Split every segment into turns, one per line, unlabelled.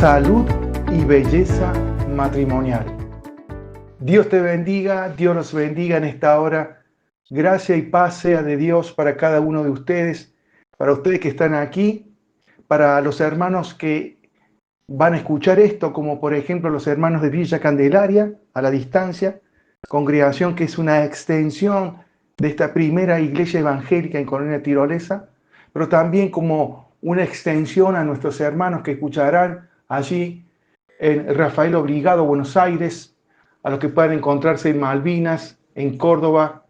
salud y belleza matrimonial. Dios te bendiga, Dios los bendiga en esta hora. Gracia y paz sea de Dios para cada uno de ustedes, para ustedes que están aquí, para los hermanos que van a escuchar esto, como por ejemplo los hermanos de Villa Candelaria, a la distancia, congregación que es una extensión de esta primera iglesia evangélica en Colonia Tirolesa, pero también como una extensión a nuestros hermanos que escucharán allí en Rafael Obligado, Buenos Aires, a los que puedan encontrarse en Malvinas, en Córdoba.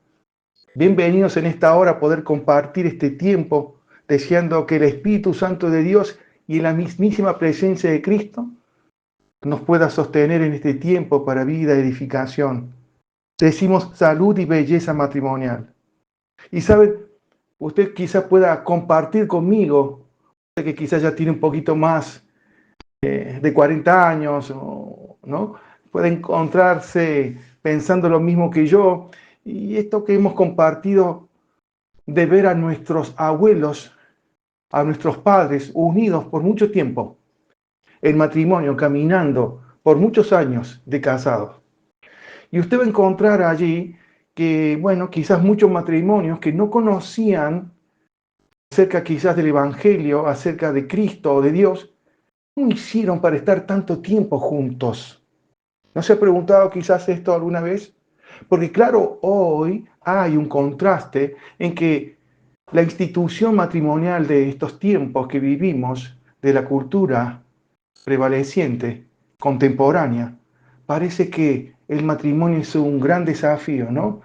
Bienvenidos en esta hora a poder compartir este tiempo, deseando que el Espíritu Santo de Dios y la mismísima presencia de Cristo nos pueda sostener en este tiempo para vida y edificación. Decimos salud y belleza matrimonial. Y saben, usted quizás pueda compartir conmigo, que quizás ya tiene un poquito más de 40 años, ¿no? Puede encontrarse pensando lo mismo que yo. Y esto que hemos compartido de ver a nuestros abuelos, a nuestros padres unidos por mucho tiempo, en matrimonio, caminando por muchos años de casados. Y usted va a encontrar allí que, bueno, quizás muchos matrimonios que no conocían acerca quizás del Evangelio, acerca de Cristo o de Dios, ¿cómo hicieron para estar tanto tiempo juntos? ¿No se ha preguntado quizás esto alguna vez? Porque claro, hoy hay un contraste en que la institución matrimonial de estos tiempos que vivimos, de la cultura prevaleciente, contemporánea, parece que el matrimonio es un gran desafío, ¿no?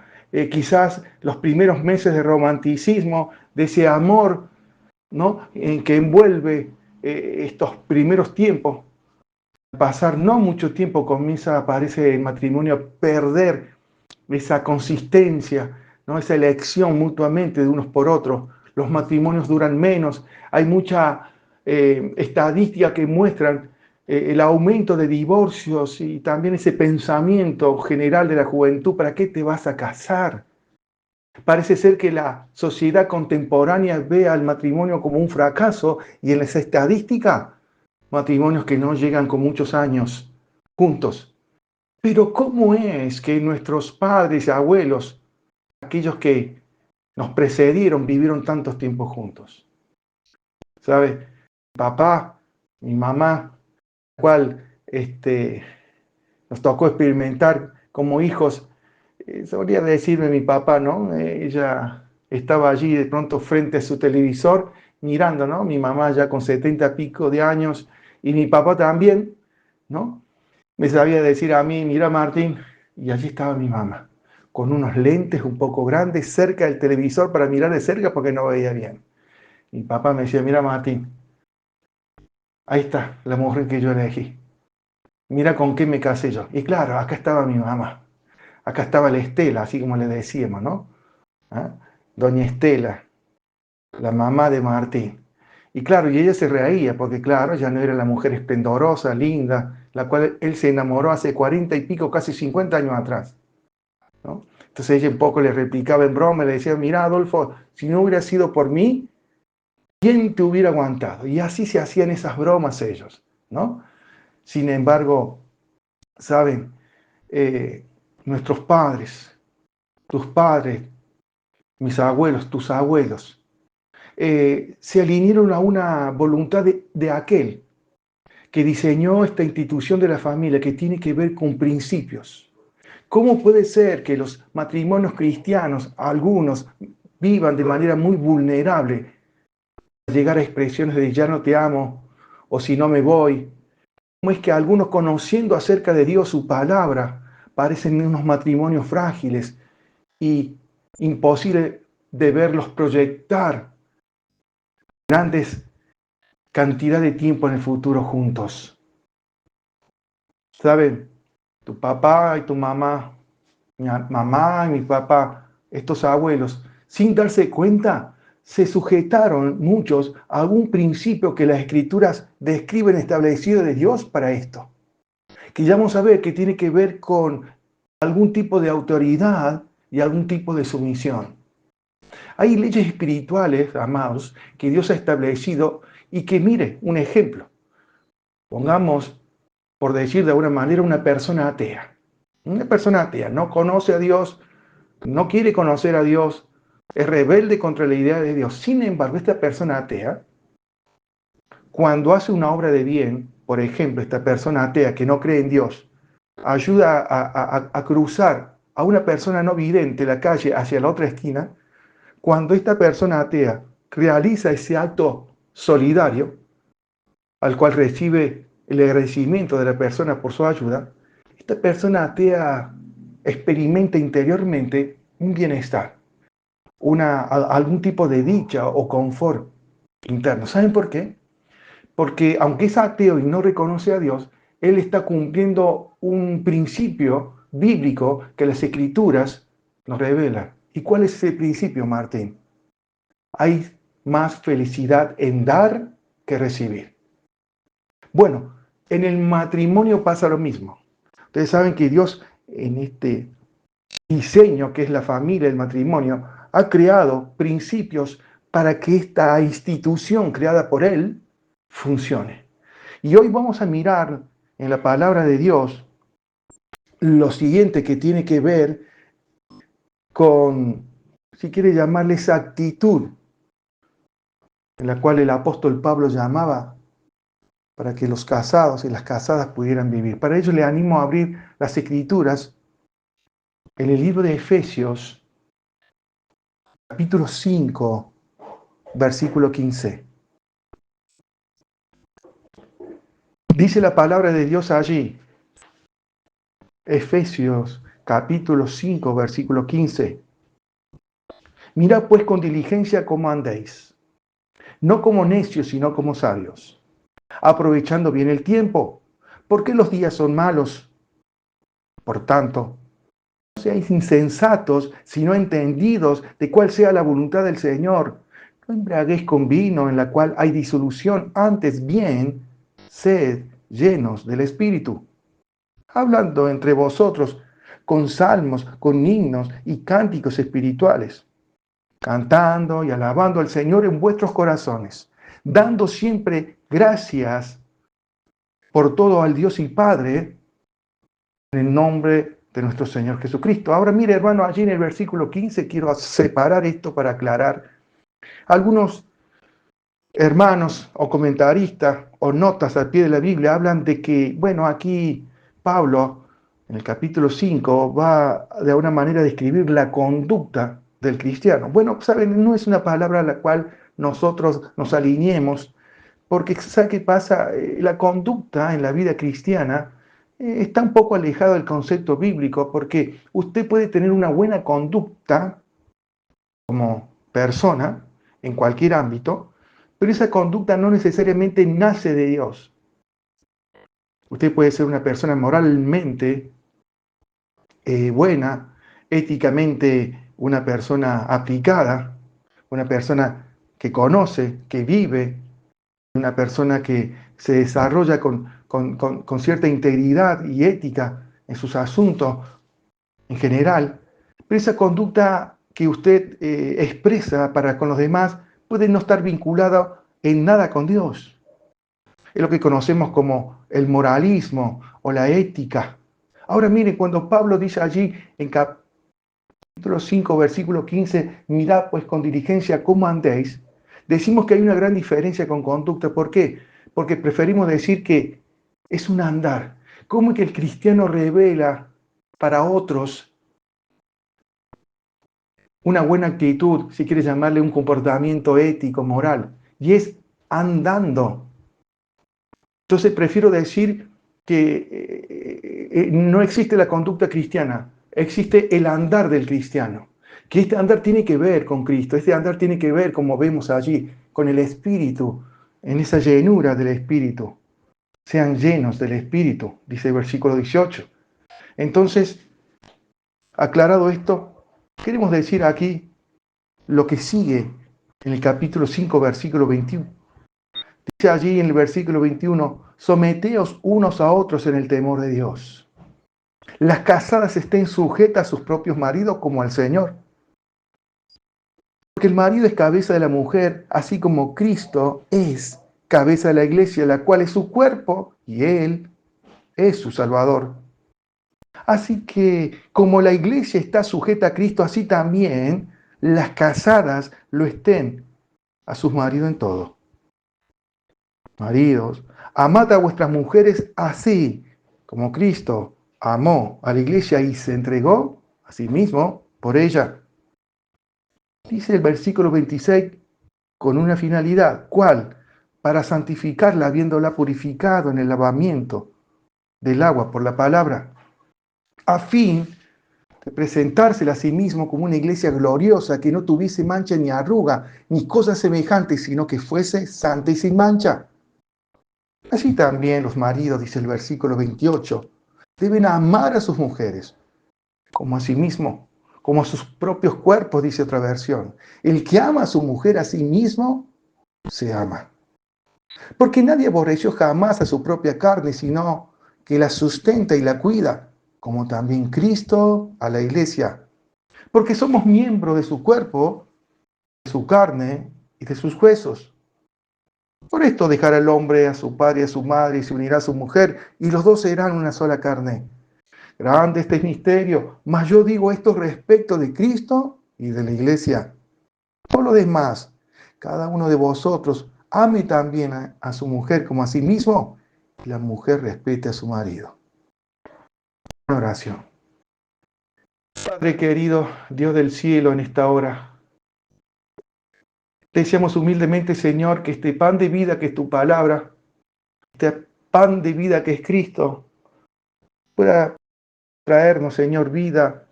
Quizás los primeros meses de romanticismo, de ese amor, ¿no?, en que envuelve estos primeros tiempos, pasar no mucho tiempo comienza, aparece el matrimonio a perder esa consistencia, ¿no?, esa elección mutuamente de unos por otros. Los matrimonios duran menos, hay mucha estadística que muestran el aumento de divorcios y también ese pensamiento general de la juventud: ¿para qué te vas a casar? Parece ser que la sociedad contemporánea ve al matrimonio como un fracaso y en esa estadística, matrimonios que no llegan con muchos años juntos. Pero ¿cómo es que nuestros padres y abuelos, aquellos que nos precedieron, vivieron tantos tiempos juntos? ¿Sabe? Mi papá, mi mamá, cual nos tocó experimentar como hijos, solía decirme mi papá, ¿no? Ella estaba allí de pronto frente a su televisor mirando, ¿no? Mi mamá ya con 70 y pico de años y mi papá también, ¿no? Me sabía decir a mí: mira, Martín, y allí estaba mi mamá, con unos lentes un poco grandes cerca del televisor para mirar de cerca porque no veía bien. Mi papá me decía: mira, Martín, ahí está la mujer que yo elegí. Mira con qué me casé yo. Y claro, acá estaba mi mamá. Acá estaba la Estela, así como le decíamos, ¿no? ¿Ah? Doña Estela, la mamá de Martín. Y claro, y ella se reía, porque claro, ya no era la mujer esplendorosa, linda, la cual él se enamoró hace 40 y pico, casi 50 años atrás, ¿no? Entonces ella un poco le replicaba en broma, le decía: mira, Adolfo, si no hubiera sido por mí, ¿quién te hubiera aguantado? Y así se hacían esas bromas ellos, ¿no? Sin embargo, saben, nuestros padres, tus padres, mis abuelos, tus abuelos, se alinearon a una voluntad de aquel que diseñó esta institución de la familia, que tiene que ver con principios. ¿Cómo puede ser que los matrimonios cristianos, algunos, vivan de manera muy vulnerable, llegar a expresiones de ya no te amo, o si no me voy? ¿Cómo es que algunos, conociendo acerca de Dios, su palabra, parecen unos matrimonios frágiles y imposible de verlos proyectar grandes cantidad de tiempo en el futuro juntos? ¿Saben? Tu papá y tu mamá, mi mamá y mi papá, estos abuelos, sin darse cuenta, se sujetaron muchos a algún principio que las Escrituras describen establecido de Dios para esto. Que ya vamos a ver que tiene que ver con algún tipo de autoridad y algún tipo de sumisión. Hay leyes espirituales, amados, que Dios ha establecido y que, mire, un ejemplo. Pongamos, por decir de alguna manera, una persona atea. Una persona atea, no conoce a Dios, no quiere conocer a Dios, es rebelde contra la idea de Dios. Sin embargo, esta persona atea, cuando hace una obra de bien, por ejemplo, esta persona atea que no cree en Dios, ayuda a cruzar a una persona no vidente la calle hacia la otra esquina, cuando esta persona atea realiza ese acto solidario, al cual recibe el agradecimiento de la persona por su ayuda, esta persona atea experimenta interiormente un bienestar, algún tipo de dicha o confort interno. ¿Saben por qué? Porque aunque es ateo y no reconoce a Dios, él está cumpliendo un principio bíblico que las Escrituras nos revelan. ¿Y cuál es ese principio, Martín? Hay más felicidad en dar que recibir. Bueno, en el matrimonio pasa lo mismo. Ustedes saben que Dios, en este diseño que es la familia, el matrimonio, ha creado principios para que esta institución creada por Él funcione. Y hoy vamos a mirar en la palabra de Dios lo siguiente que tiene que ver con, si quiere llamarle esa actitud en la cual el apóstol Pablo llamaba para que los casados y las casadas pudieran vivir. Para ello le animo a abrir las Escrituras en el libro de Efesios, capítulo 5, versículo 15. Dice la palabra de Dios allí, Efesios capítulo 5, versículo 15. Mirad pues con diligencia cómo andéis, no como necios, sino como sabios, aprovechando bien el tiempo, porque los días son malos. Por tanto, no seáis insensatos, sino entendidos de cuál sea la voluntad del Señor. No embriaguéis con vino en la cual hay disolución, antes bien, sed llenos del Espíritu, hablando entre vosotros con salmos, con himnos y cánticos espirituales, cantando y alabando al Señor en vuestros corazones, dando siempre gracias por todo al Dios y Padre, en el nombre de nuestro Señor Jesucristo. Ahora mire, hermano, allí en el versículo 15 quiero separar esto para aclarar. Algunos hermanos o comentaristas o notas al pie de la Biblia hablan de que, bueno, aquí Pablo en el capítulo 5 va de alguna manera a describir la conducta del cristiano. Bueno, saben, no es una palabra a la cual nosotros nos alineemos, porque ¿sabe qué pasa? La conducta en la vida cristiana está un poco alejada del concepto bíblico, porque usted puede tener una buena conducta como persona en cualquier ámbito, pero esa conducta no necesariamente nace de Dios. Usted puede ser una persona moralmente buena, éticamente una persona aplicada, una persona que conoce, que vive, una persona que se desarrolla con cierta integridad y ética en sus asuntos en general, pero esa conducta que usted expresa para con los demás puede no estar vinculada en nada con Dios. Es lo que conocemos como el moralismo o la ética. Ahora mire, cuando Pablo dice allí en capítulo 5, versículo 15, mirad pues con diligencia cómo andéis, decimos que hay una gran diferencia con conducta. ¿Por qué? Porque preferimos decir que es un andar. ¿Cómo es que el cristiano revela para otros una buena actitud, si quieres llamarle un comportamiento ético, moral? Y es andando. Entonces prefiero decir que no existe la conducta cristiana, existe el andar del cristiano. Que este andar tiene que ver con Cristo, este andar tiene que ver, como vemos allí, con el Espíritu, en esa llenura del Espíritu. Sean llenos del Espíritu, dice el versículo 18. Entonces, aclarado esto, queremos decir aquí lo que sigue en el capítulo 5, versículo 21. Dice allí en el versículo 21, someteos unos a otros en el temor de Dios. Las casadas estén sujetas a sus propios maridos como al Señor. Porque el marido es cabeza de la mujer, así como Cristo es cabeza de la iglesia, la cual es su cuerpo, y Él es su Salvador. Así que como la iglesia está sujeta a Cristo, así también las casadas lo estén a sus maridos en todo. Maridos, amad a vuestras mujeres así como Cristo amó a la iglesia y se entregó a sí mismo por ella. Dice el versículo 26 con una finalidad. ¿Cuál? Para santificarla, habiéndola purificado en el lavamiento del agua por la palabra, a fin de presentársela a sí mismo como una iglesia gloriosa, que no tuviese mancha ni arruga, ni cosas semejantes, sino que fuese santa y sin mancha. Así también los maridos, dice el versículo 28, deben amar a sus mujeres como a sí mismo, como a sus propios cuerpos, dice otra versión. El que ama a su mujer a sí mismo, se ama. Porque nadie aborreció jamás a su propia carne, sino que la sustenta y la cuida, como también Cristo a la iglesia. Porque somos miembros de su cuerpo, de su carne y de sus huesos. Por esto dejará el hombre a su padre y a su madre y se unirá a su mujer, y los dos serán una sola carne. Grande este misterio, mas yo digo esto respecto de Cristo y de la iglesia. Por lo demás, cada uno de vosotros ame también a su mujer como a sí mismo, y la mujer respete a su marido. Una oración. Padre querido, Dios del cielo, en esta hora, te deseamos humildemente, Señor, que este pan de vida que es tu palabra, este pan de vida que es Cristo, pueda traernos, Señor, vida,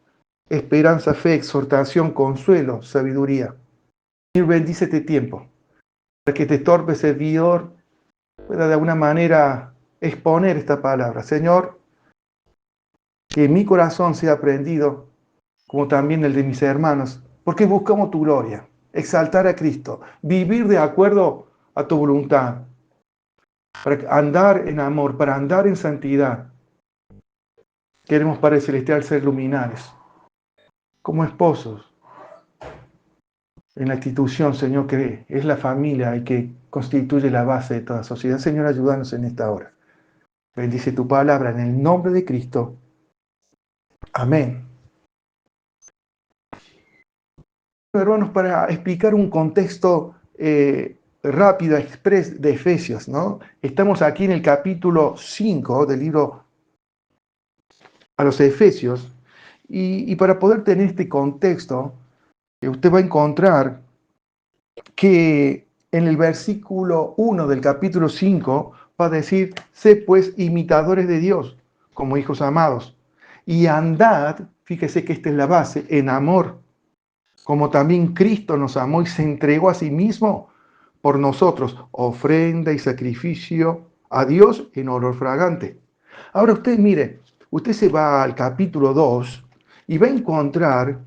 esperanza, fe, exhortación, consuelo, sabiduría. Señor, bendice este tiempo, para que este torpe servidor pueda de alguna manera exponer esta palabra. Señor, que mi corazón sea prendido, como también el de mis hermanos, porque buscamos tu gloria, exaltar a Cristo, vivir de acuerdo a tu voluntad, para andar en amor, para andar en santidad. Queremos, Padre Celestial, ser luminares, como esposos, en la institución, Señor, que es la familia y que constituye la base de toda sociedad. Señor, ayúdanos en esta hora. Bendice tu palabra en el nombre de Cristo. Amén. Hermanos, para explicar un contexto rápido, express de Efesios, ¿no? Estamos aquí en el capítulo 5 del libro a los Efesios, y para poder tener este contexto, usted va a encontrar que en el versículo 1 del capítulo 5 va a decir, sé pues imitadores de Dios como hijos amados, y andad, fíjese que esta es la base, en amor, como también Cristo nos amó y se entregó a sí mismo por nosotros, ofrenda y sacrificio a Dios en olor fragante. Ahora usted mire, usted se va al capítulo 2 y va a encontrar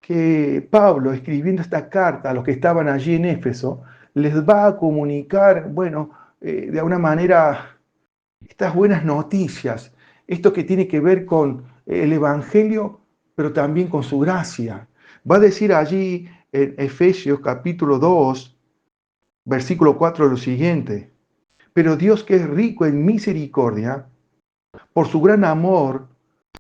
que Pablo, escribiendo esta carta a los que estaban allí en Éfeso, les va a comunicar, bueno, de alguna manera, estas buenas noticias, esto que tiene que ver con el Evangelio, pero también con su gracia. Va a decir allí en Efesios capítulo 2, versículo 4 lo siguiente, pero Dios que es rico en misericordia, por su gran amor,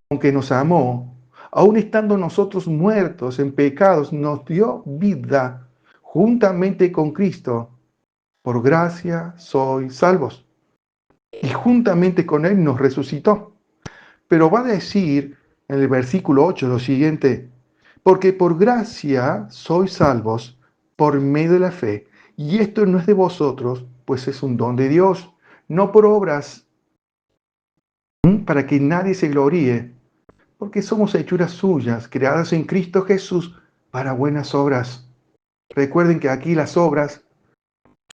con que nos amó, aun estando nosotros muertos en pecados, nos dio vida juntamente con Cristo. Por gracia sois salvos. Y juntamente con Él nos resucitó. Pero va a decir en el versículo 8 lo siguiente, porque por gracia sois salvos por medio de la fe, y esto no es de vosotros, pues es un don de Dios, no por obras, para que nadie se gloríe, porque somos hechuras suyas, creadas en Cristo Jesús para buenas obras. Recuerden que aquí las obras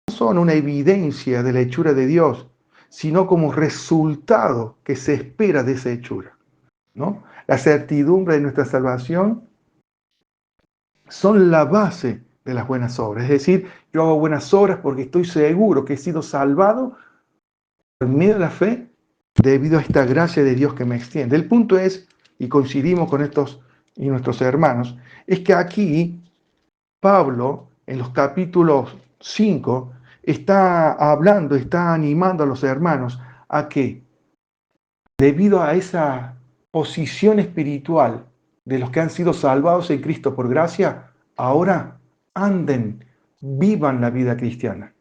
no son una evidencia de la hechura de Dios, sino como resultado que se espera de esa hechura, ¿no? La certidumbre de nuestra salvación son la base de las buenas obras. Es decir, yo hago buenas obras porque estoy seguro que he sido salvado por medio de la fe debido a esta gracia de Dios que me extiende. El punto es, y coincidimos con estos y nuestros hermanos, es que aquí Pablo, en los capítulos 5, está hablando, está animando a los hermanos a que, debido a esa posición espiritual de los que han sido salvados en Cristo por gracia, ahora anden, vivan la vida cristiana.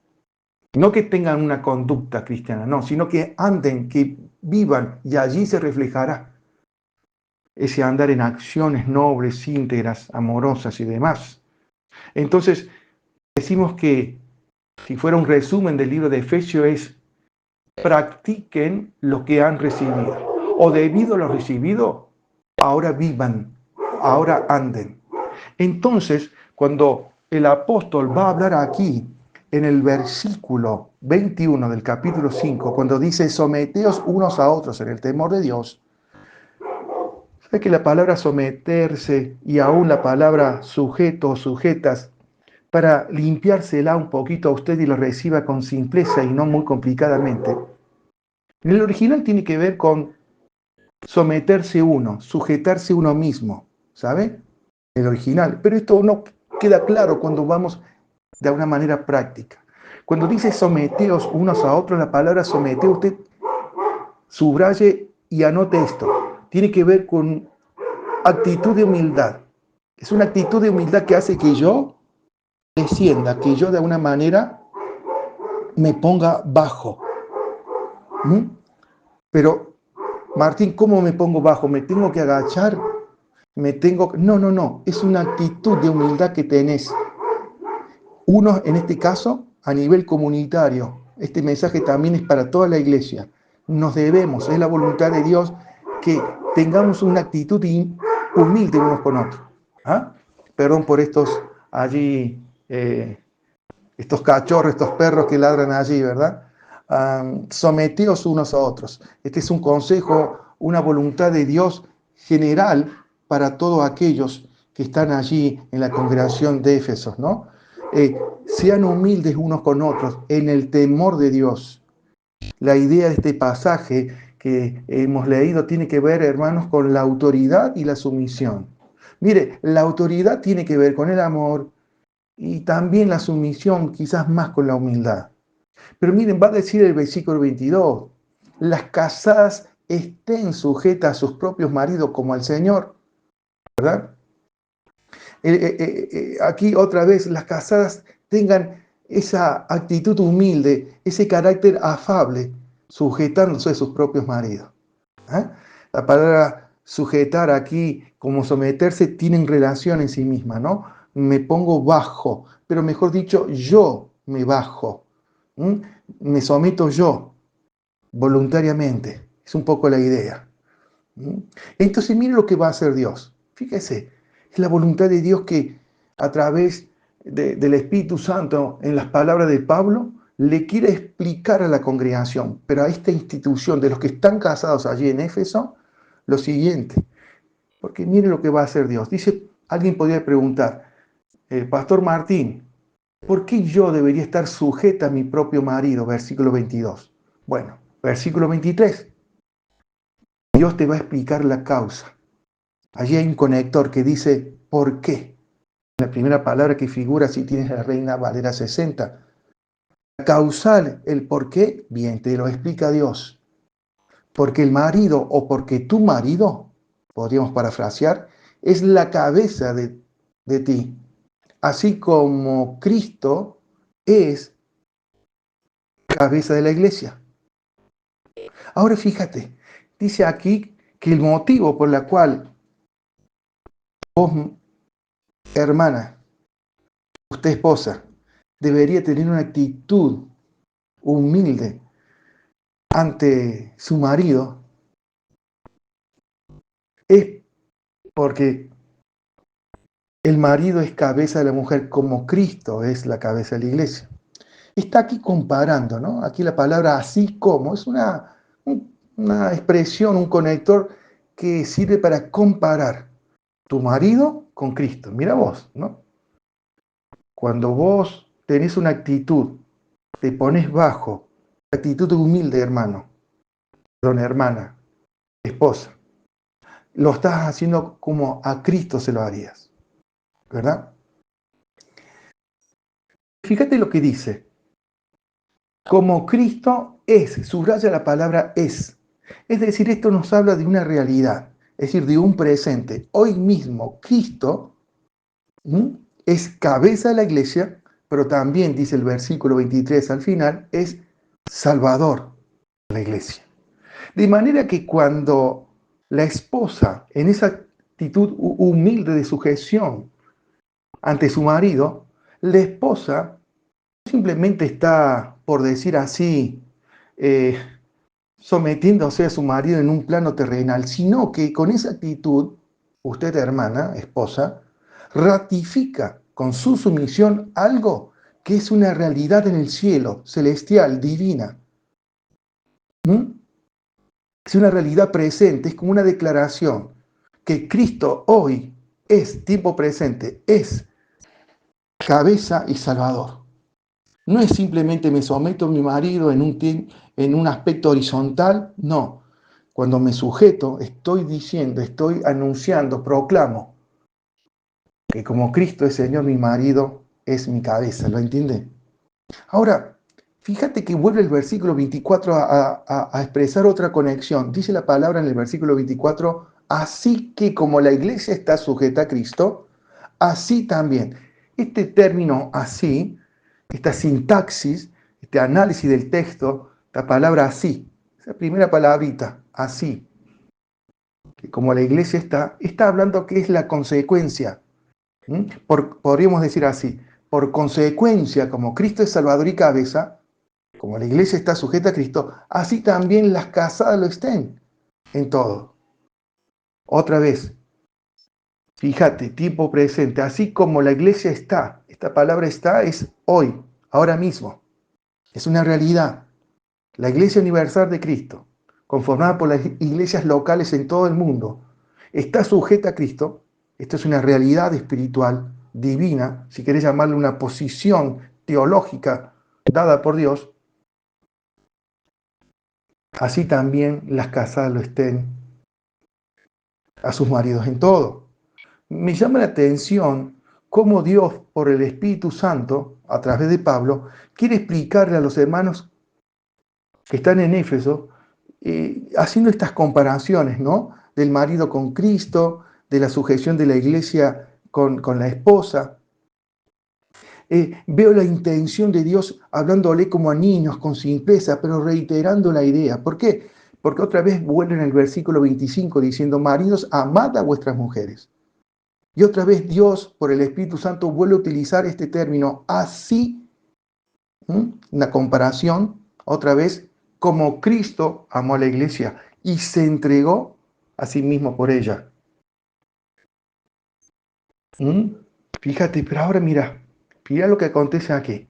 No que tengan una conducta cristiana, no, sino que anden, que vivan, y allí se reflejará ese andar en acciones nobles, íntegras, amorosas y demás. Entonces, decimos que, si fuera un resumen del libro de Efesios, es: practiquen lo que han recibido, o debido a lo recibido, ahora vivan, ahora anden. Entonces, cuando el apóstol va a hablar aquí, en el versículo 21 del capítulo 5, cuando dice: someteos unos a otros en el temor de Dios, ¿sabe que la palabra someterse y aún la palabra sujeto o sujetas, para limpiársela un poquito a usted y lo reciba con simpleza y no muy complicadamente, en el original tiene que ver con someterse uno, sujetarse uno mismo, ¿sabe? El original. Pero esto no queda claro cuando vamos de una manera práctica. Cuando dice someteos unos a otros, la palabra somete, usted subraye y anote esto. Tiene que ver con actitud de humildad. Es una actitud de humildad que hace que yo descienda, que yo de alguna manera me ponga bajo. ¿Mm? Pero, Martín, ¿cómo me pongo bajo? ¿Me tengo que agachar? No, no, no. Es una actitud de humildad que tenés. Uno, en este caso, a nivel comunitario. Este mensaje también es para toda la iglesia. Nos debemos, es la voluntad de Dios, que tengamos una actitud humilde unos con otros. ¿Ah? Perdón por estos allí, estos cachorros, estos perros que ladran allí, ¿verdad? Someteos unos a otros. Este es un consejo, una voluntad de Dios general para todos aquellos que están allí en la congregación de Éfeso, ¿no? Sean humildes unos con otros en el temor de Dios. La idea de este pasaje que hemos leído tiene que ver, hermanos, con la autoridad y la sumisión. Mire, la autoridad tiene que ver con el amor y también la sumisión, quizás más con la humildad. Pero miren, va a decir el versículo 22, las casadas estén sujetas a sus propios maridos como al Señor, ¿verdad? Aquí otra vez, las casadas tengan esa actitud humilde, ese carácter afable, sujetándose a sus propios maridos. ¿Eh? La palabra sujetar aquí, como someterse, tienen relación en sí misma, ¿no? Me pongo bajo, pero mejor dicho, yo me bajo. ¿Mm? Me someto yo, voluntariamente. Es un poco la idea. ¿Mm? Entonces, mire lo que va a hacer Dios. Fíjese, es la voluntad de Dios que, a través del Espíritu Santo, en las palabras de Pablo, le quiere explicar a la congregación, pero a esta institución de los que están casados allí en Éfeso, lo siguiente. Porque mire lo que va a hacer Dios. Dice, alguien podría preguntar: Pastor Martín, ¿por qué yo debería estar sujeta a mi propio marido? Versículo 22. Bueno, versículo 23. Dios te va a explicar la causa. Allí hay un conector que dice ¿por qué? La primera palabra que figura, si tienes la Reina Valera 60. Causal, el por qué, bien, te lo explica Dios. Porque el marido, o porque tu marido, podríamos parafrasear, es la cabeza de ti. Así como Cristo es cabeza de la iglesia. Ahora fíjate, dice aquí que el motivo por el cual vos, hermana, usted esposa, debería tener una actitud humilde ante su marido, es porque el marido es cabeza de la mujer como Cristo es la cabeza de la iglesia. Está aquí comparando, ¿no? Aquí la palabra así como es una expresión, un conector que sirve para comparar tu marido con Cristo. Mira vos, ¿no? Cuando vos tenés una actitud, te pones bajo, actitud humilde, hermano, perdón, hermana, esposa, lo estás haciendo como a Cristo se lo harías, ¿verdad? Fíjate lo que dice. como Cristo es, subraya la palabra es. Es decir, esto nos habla de una realidad, es decir, de un presente. Hoy mismo Cristo es cabeza de la iglesia, pero también, dice el versículo 23 al final, es Salvador de la iglesia. De manera que cuando la esposa, en esa actitud humilde de sujeción ante su marido, la esposa simplemente está, por decir así, eh, sometiéndose a su marido en un plano terrenal, sino que con esa actitud, usted, hermana, esposa, ratifica con su sumisión algo que es una realidad en el cielo, celestial, divina. ¿Mm? Es una realidad presente, es como una declaración que Cristo hoy es tiempo presente, es cabeza y salvador. No es simplemente me someto a mi marido en un aspecto horizontal, no. Cuando me sujeto, estoy diciendo, estoy anunciando, proclamo que como Cristo es Señor, mi marido es mi cabeza, ¿lo entiende? Ahora, fíjate que vuelve el versículo 24 a expresar otra conexión. Dice la palabra en el versículo 24, así que como la iglesia está sujeta a Cristo, así también. Este término así, esta sintaxis, este análisis del texto, la palabra así, esa primera palabrita, así, que como la iglesia está hablando que es la consecuencia. Podríamos decir así, por consecuencia, como Cristo es Salvador y cabeza, como la iglesia está sujeta a Cristo, así también las casadas lo estén en todo. Otra vez, fíjate, tiempo presente, así como la iglesia está, esta palabra está es hoy, ahora mismo, es una realidad. La iglesia universal de Cristo, conformada por las iglesias locales en todo el mundo, está sujeta a Cristo. Esto es una realidad espiritual, divina, si querés llamarle una posición teológica dada por Dios. Así también las casadas lo estén a sus maridos en todo. Me llama la atención cómo Dios, por el Espíritu Santo, a través de Pablo, quiere explicarle a los hermanos que están en Éfeso, haciendo estas comparaciones, ¿no? Del marido con Cristo, de la sujeción de la iglesia con la esposa. Veo la intención de Dios hablándole como a niños, con simpleza, pero reiterando la idea. ¿Por qué? Porque otra vez vuelve en el versículo 25 diciendo, maridos, amad a vuestras mujeres. Y otra vez Dios, por el Espíritu Santo, vuelve a utilizar este término así, una comparación, otra vez, como Cristo amó a la iglesia y se entregó a sí mismo por ella. Fíjate, pero ahora mira lo que acontece aquí.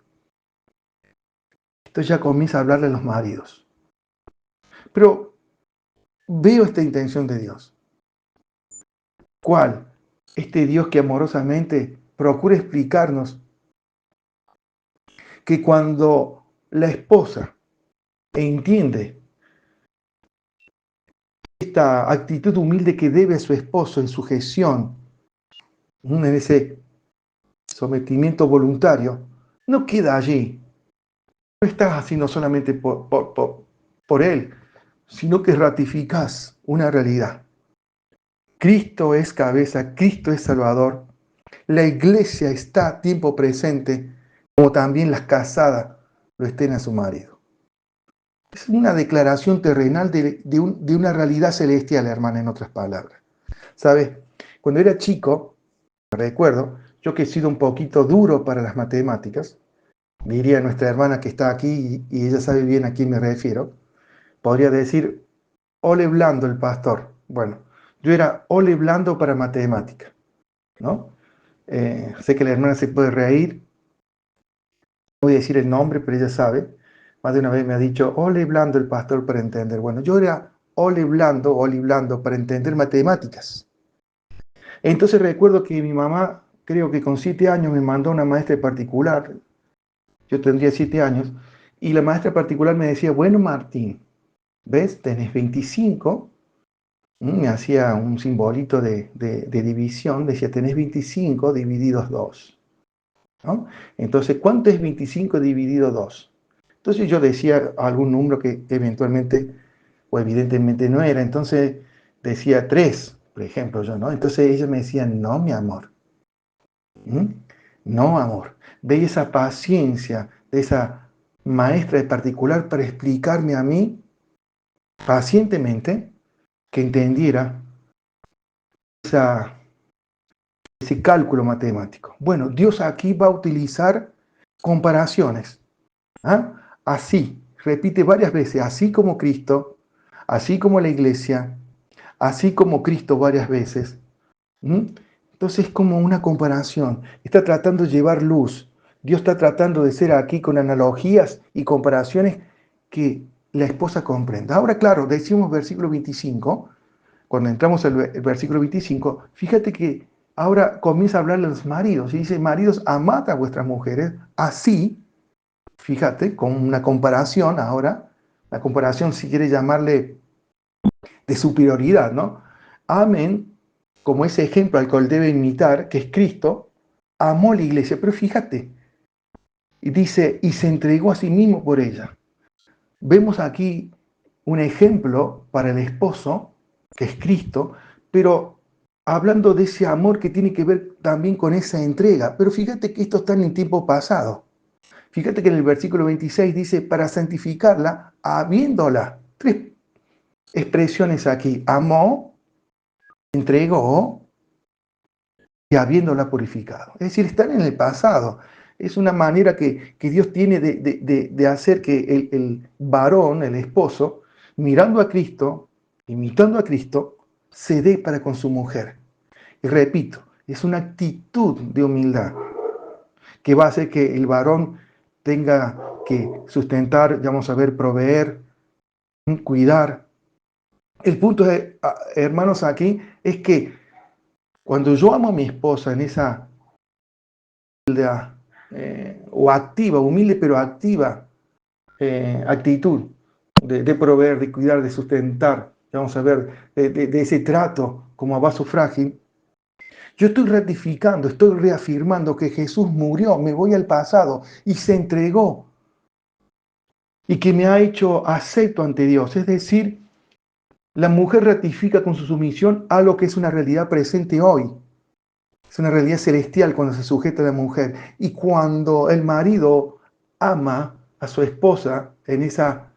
Esto ya comienza a hablarle a los maridos. Pero veo esta intención de Dios. ¿Cuál? Este Dios que amorosamente procura explicarnos que cuando la esposa entiende esta actitud humilde que debe a su esposo en sujeción, en ese sometimiento voluntario, no queda allí. No estás haciendo solamente por él, sino que ratificas una realidad. Cristo es cabeza, Cristo es Salvador. La iglesia está a tiempo presente, como también las casadas lo estén a su marido. Es una declaración terrenal de una realidad celestial, hermana, en otras palabras. ¿Sabes? Cuando era chico, recuerdo, yo que he sido un poquito duro para las matemáticas, diría nuestra hermana que está aquí y ella sabe bien a quién me refiero, podría decir, ole blando el pastor. Bueno, yo era ole blando para matemática, ¿no? Sé que la hermana se puede reír, no voy a decir el nombre, pero ella sabe. Más de una vez me ha dicho, ole blando el pastor para entender. Bueno, yo era ole blando para entender matemáticas. Entonces recuerdo que mi mamá, creo que con 7 años, me mandó a una maestra particular. Yo tendría 7 años. Y la maestra particular me decía, bueno, Martín, ¿ves? Tenés 25. Me hacía un simbolito de división. Decía, tenés 25 divididos 2. ¿No? Entonces, ¿cuánto es 25 dividido 2? Entonces yo decía algún número que eventualmente o evidentemente no era. Entonces decía 3, por ejemplo, yo, ¿no? Entonces ella me decía, no, mi amor. ¿Mm? No, amor. Veía esa paciencia de esa maestra de particular para explicarme a mí pacientemente que entendiera ese cálculo matemático. Bueno, Dios aquí va a utilizar comparaciones. ¿Ah? Así, repite varias veces, así como Cristo, así como la iglesia, así como Cristo varias veces. ¿Mm? Entonces es como una comparación. Está tratando de llevar luz. Dios está tratando de ser aquí con analogías y comparaciones que la esposa comprenda. Ahora, claro, decimos versículo 25, cuando entramos al versículo 25, fíjate que ahora comienza a hablar a los maridos y dice, maridos, amad a vuestras mujeres, así, fíjate, con una comparación ahora, la comparación si quiere llamarle de superioridad, ¿no? Amen, como ese ejemplo al cual debe imitar, que es Cristo, amó la iglesia, pero fíjate, y dice, y se entregó a sí mismo por ella. Vemos aquí un ejemplo para el esposo, que es Cristo, pero hablando de ese amor que tiene que ver también con esa entrega. Pero fíjate que esto está en el tiempo pasado. Fíjate que en el versículo 26 dice, para santificarla, habiéndola. 3 expresiones aquí. Amó, entregó y habiéndola purificado. Es decir, están en el pasado. Es una manera que Dios tiene de hacer que el varón, el esposo, mirando a Cristo, imitando a Cristo, se dé para con su mujer. Y repito, es una actitud de humildad que va a hacer que el varón tenga que sustentar, vamos a ver, proveer, cuidar. El punto, hermanos, aquí es que cuando yo amo a mi esposa en esa o activa, humilde pero activa actitud de proveer, de cuidar, de sustentar, vamos a ver, de ese trato como a vaso frágil, yo estoy ratificando, estoy reafirmando que Jesús murió, me voy al pasado y se entregó y que me ha hecho acepto ante Dios. Es decir, la mujer ratifica con su sumisión algo que es una realidad presente hoy. Es una realidad celestial cuando se sujeta a la mujer. Y cuando el marido ama a su esposa en esa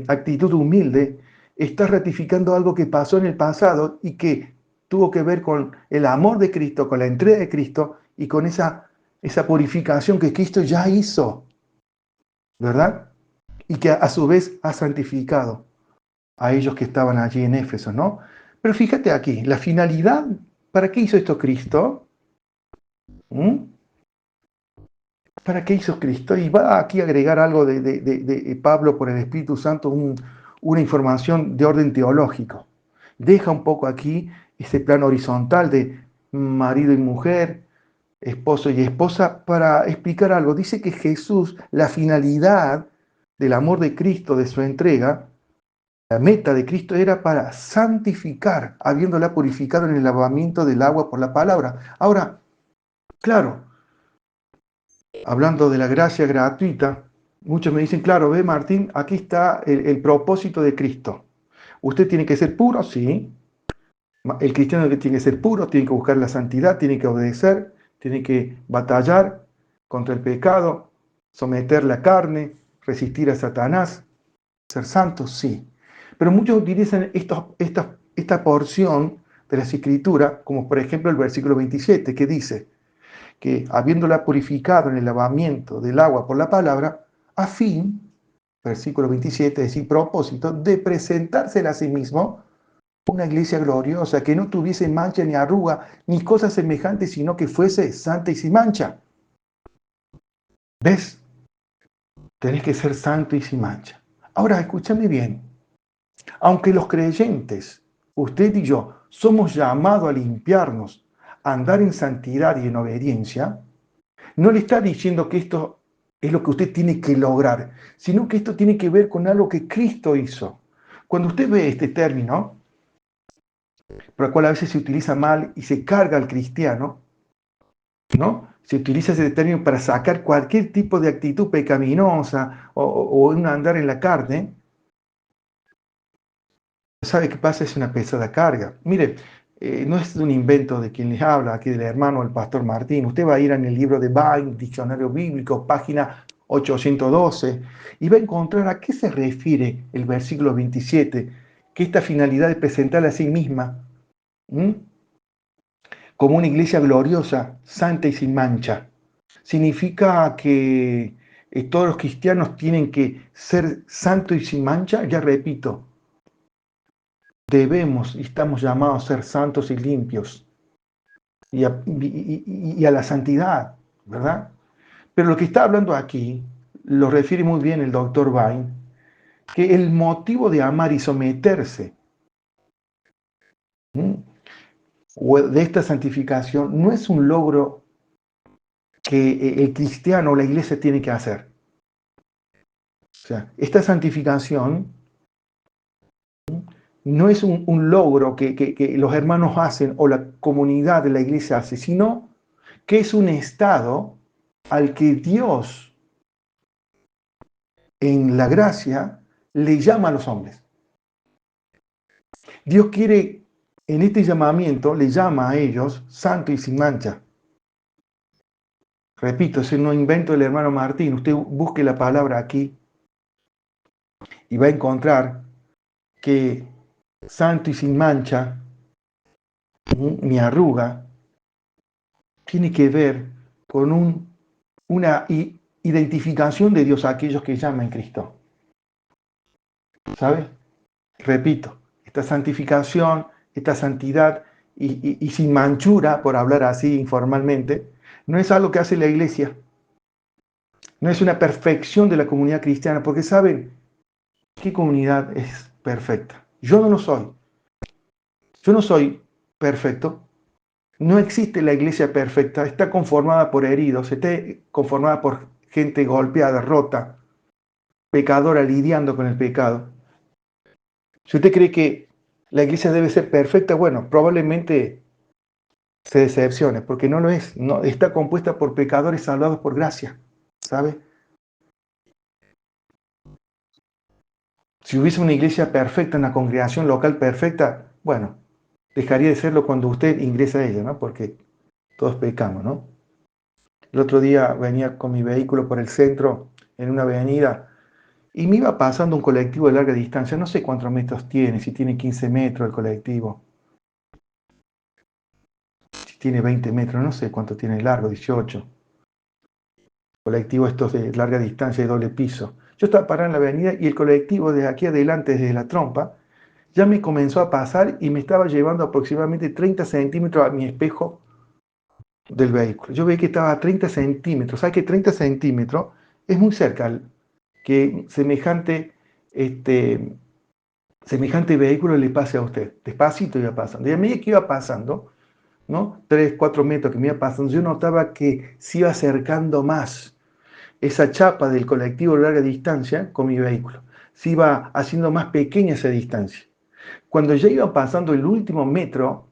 actitud humilde, está ratificando algo que pasó en el pasado y que tuvo que ver con el amor de Cristo, con la entrega de Cristo y con esa purificación que Cristo ya hizo, ¿verdad? Y que a su vez ha santificado a ellos que estaban allí en Éfeso, ¿no? Pero fíjate aquí, la finalidad, ¿para qué hizo esto Cristo? ¿Mm? ¿Para qué hizo Cristo? Y va aquí a agregar algo de Pablo por el Espíritu Santo, una información de orden teológico. Deja un poco aquí ese plano horizontal de marido y mujer, esposo y esposa, para explicar algo. Dice que Jesús, la finalidad del amor de Cristo, de su entrega, la meta de Cristo era para santificar, habiéndola purificado en el lavamiento del agua por la palabra. Ahora, claro, hablando de la gracia gratuita, muchos me dicen, claro, ve Martín, aquí está el propósito de Cristo. Usted tiene que ser puro, sí. El cristiano que tiene que ser puro, tiene que buscar la santidad, tiene que obedecer, tiene que batallar contra el pecado, someter la carne, resistir a Satanás, ser santo, sí. Pero muchos utilizan esta porción de las Escrituras, como por ejemplo el versículo 27, que dice, que habiéndola purificado en el lavamiento del agua por la palabra, a fin, versículo 27, es decir, propósito, de presentársela a sí mismo una iglesia gloriosa, que no tuviese mancha ni arruga, ni cosas semejantes, sino que fuese santa y sin mancha. ¿Ves? Tenés que ser santo y sin mancha. Ahora, escúchame bien. Aunque los creyentes, usted y yo, somos llamados a limpiarnos, a andar en santidad y en obediencia, no le está diciendo que esto es lo que usted tiene que lograr, sino que esto tiene que ver con algo que Cristo hizo. Cuando usted ve este término, por el cual a veces se utiliza mal y se carga al cristiano, ¿no? Se utiliza ese término para sacar cualquier tipo de actitud pecaminosa o un andar en la carne. ¿Sabe qué pasa? Es una pesada carga. Mire, no es un invento de quien les habla, aquí del hermano, el pastor Martín. Usted va a ir en el libro de Vine, Diccionario Bíblico, página 812, y va a encontrar a qué se refiere el versículo 27, que esta finalidad de presentarla a sí misma, ¿m?, como una iglesia gloriosa, santa y sin mancha. Significa que todos los cristianos tienen que ser santos y sin mancha. Ya repito, debemos y estamos llamados a ser santos y limpios y a la santidad, ¿verdad? Pero lo que está hablando aquí lo refiere muy bien el doctor Vine, que el motivo de amar y someterse, ¿m?, o de esta santificación no es un logro que el cristiano o la iglesia tiene que hacer. O sea, esta santificación no es un logro que los hermanos hacen o la comunidad de la iglesia hace, sino que es un estado al que Dios, en la gracia, le llama a los hombres. Dios quiere, en este llamamiento, le llama a ellos santo y sin mancha. Repito, ese no invento del hermano Martín. Usted busque la palabra aquí y va a encontrar que santo y sin mancha, ni arruga, tiene que ver con una identificación de Dios a aquellos que llaman Cristo. ¿Sabe? Repito, esta santificación, esta santidad y sin manchura, por hablar así informalmente, no es algo que hace la iglesia, no es una perfección de la comunidad cristiana, porque ¿saben qué comunidad es perfecta? Yo no lo soy. Yo no soy perfecto. No existe la iglesia perfecta. Está conformada por heridos, está conformada por gente golpeada, rota, pecadora, lidiando con el pecado. Si usted cree que la iglesia debe ser perfecta, bueno, probablemente se decepcione, porque no lo es. No, está compuesta por pecadores salvados por gracia, ¿sabe? Si hubiese una iglesia perfecta, una congregación local perfecta, bueno, dejaría de serlo cuando usted ingresa a ella, ¿no? Porque todos pecamos, ¿no? El otro día venía con mi vehículo por el centro, en una avenida, y me iba pasando un colectivo de larga distancia. No sé cuántos metros tiene, si tiene 15 metros el colectivo, si tiene 20 metros, no sé cuánto tiene de largo, 18. Colectivo estos de larga distancia y doble piso. Yo estaba parado en la avenida y el colectivo de aquí adelante, desde la trompa, ya me comenzó a pasar y me estaba llevando aproximadamente 30 centímetros a mi espejo del vehículo. Yo veía que estaba a 30 centímetros. ¿Sabes que 30 centímetros es muy cerca que semejante vehículo le pase a usted? Despacito iba pasando. Y a medida que iba pasando, ¿no?, 3, 4 metros que me iba pasando, yo notaba que se iba acercando más esa chapa del colectivo de larga distancia con mi vehículo. Se iba haciendo más pequeña esa distancia. Cuando ya iba pasando el último metro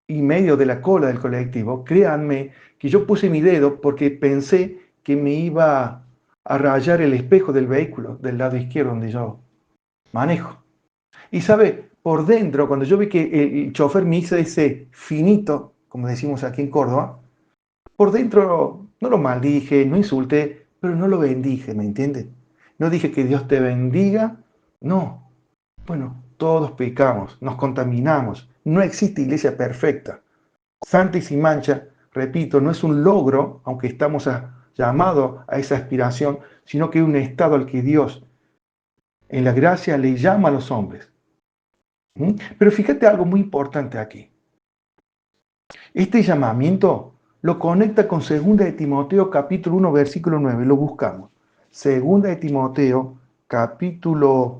y medio de la cola del colectivo, créanme que yo puse mi dedo porque pensé que me iba a rayar el espejo del vehículo del lado izquierdo donde yo manejo. Y sabe, por dentro, cuando yo vi que el chofer me hizo ese finito, como decimos aquí en Córdoba, por dentro no lo maldije, no insulté, pero no lo bendije, ¿me entiende? No dije que Dios te bendiga, no. Bueno, todos pecamos, nos contaminamos, no existe iglesia perfecta. Santa y sin mancha, repito, no es un logro, aunque estamos llamados a esa aspiración, sino que es un estado al que Dios, en la gracia, le llama a los hombres. Pero fíjate algo muy importante aquí. Este llamamiento lo conecta con 2 de Timoteo capítulo 1 versículo 9. Lo buscamos. 2 de Timoteo capítulo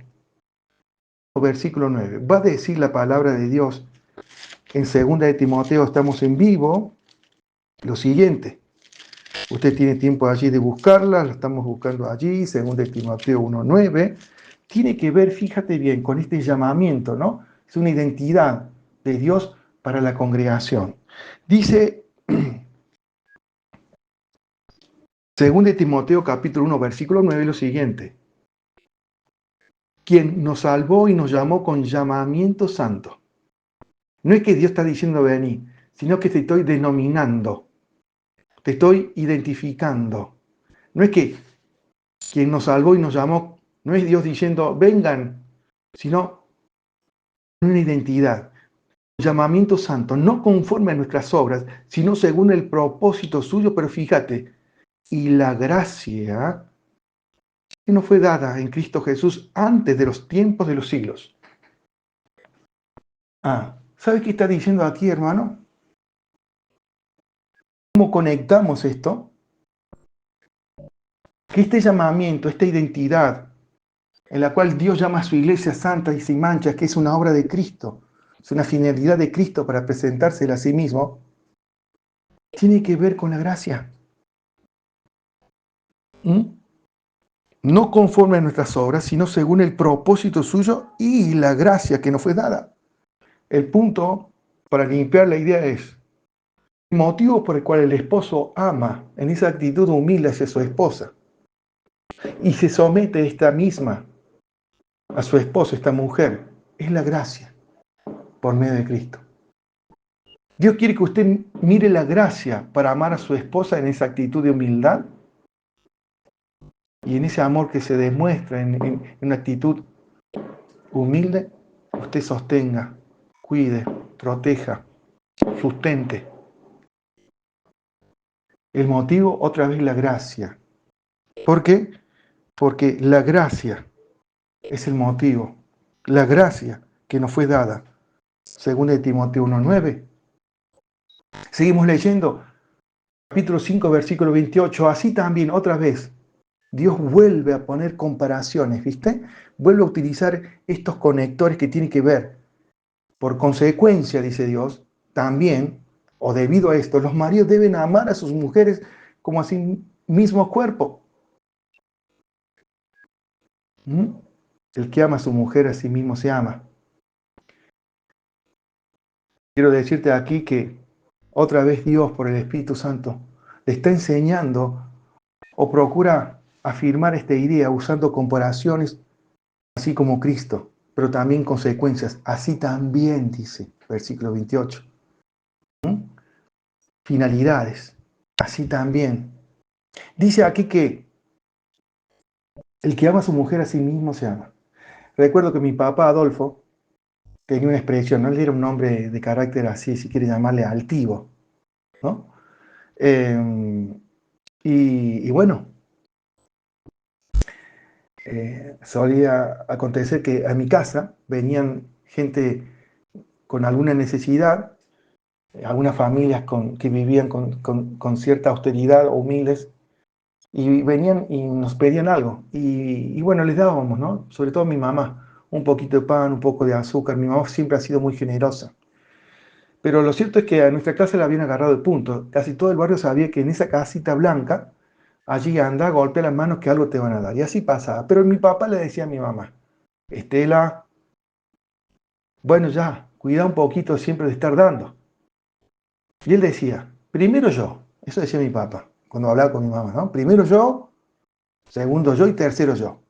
1 versículo 9. Va a decir la palabra de Dios en 2 de Timoteo, estamos en vivo, lo siguiente. Usted tiene tiempo allí de buscarla, la estamos buscando allí, 2 de Timoteo 1:9. Tiene que ver, fíjate bien, con este llamamiento, ¿no? Es una identidad de Dios para la congregación. Dice Según de Timoteo capítulo 1, versículo 9, lo siguiente. Quien nos salvó y nos llamó con llamamiento santo. No es que Dios está diciendo vení, sino que te estoy denominando, te estoy identificando. No es que quien nos salvó y nos llamó, no es Dios diciendo vengan, sino una identidad. Llamamiento santo, no conforme a nuestras obras, sino según el propósito suyo, pero fíjate, y la gracia que nos fue dada en Cristo Jesús antes de los tiempos de los siglos. ¿Sabes qué está diciendo aquí, hermano? ¿Cómo conectamos esto? Que este llamamiento, esta identidad, en la cual Dios llama a su iglesia santa y sin mancha, que es una obra de Cristo, es una finalidad de Cristo para presentarse a sí mismo, tiene que ver con la gracia. No conforme a nuestras obras, sino según el propósito suyo y la gracia que nos fue dada. El punto para limpiar la idea es el motivo por el cual el esposo ama en esa actitud humilde hacia su esposa y se somete esta misma a su esposo, esta mujer, es la gracia por medio de Cristo. Dios quiere que usted mire la gracia para amar a su esposa en esa actitud de humildad y en ese amor que se demuestra en una actitud humilde, usted sostenga, cuide, proteja, sustente. El motivo, otra vez, la gracia. ¿Por qué? Porque la gracia es el motivo. La gracia que nos fue dada. Según de Timoteo 1:9. Seguimos leyendo. Capítulo 5, versículo 28. Así también, otra vez, Dios vuelve a poner comparaciones, ¿viste? Vuelve a utilizar estos conectores que tienen que ver. Por consecuencia, dice Dios, también, o debido a esto, los maridos deben amar a sus mujeres como a sí mismo cuerpo. El que ama a su mujer a sí mismo se ama. Quiero decirte aquí que otra vez Dios, por el Espíritu Santo, le está enseñando o procura afirmar esta idea usando comparaciones, así como Cristo, pero también consecuencias. Así también, dice, versículo 28. Finalidades. Así también. Dice aquí que el que ama a su mujer a sí mismo se ama. Recuerdo que mi papá Adolfo tenía una expresión, ¿no? Él era un hombre de carácter así, si quiere llamarle altivo, ¿no? Y bueno, solía acontecer que a mi casa venían gente con alguna necesidad, algunas familias que vivían con cierta austeridad o humildes, y venían y nos pedían algo. Y bueno, les dábamos, ¿no? Sobre todo mi mamá, un poquito de pan, un poco de azúcar. Mi mamá siempre ha sido muy generosa. Pero lo cierto es que a nuestra casa la habían agarrado de punto. Casi todo el barrio sabía que en esa casita blanca, allí anda, golpea las manos que algo te van a dar. Y así pasaba. Pero mi papá le decía a mi mamá, Estela, bueno ya, cuida un poquito siempre de estar dando. Y él decía, primero yo. Eso decía mi papá cuando hablaba con mi mamá, ¿no? Primero yo, segundo yo y tercero yo.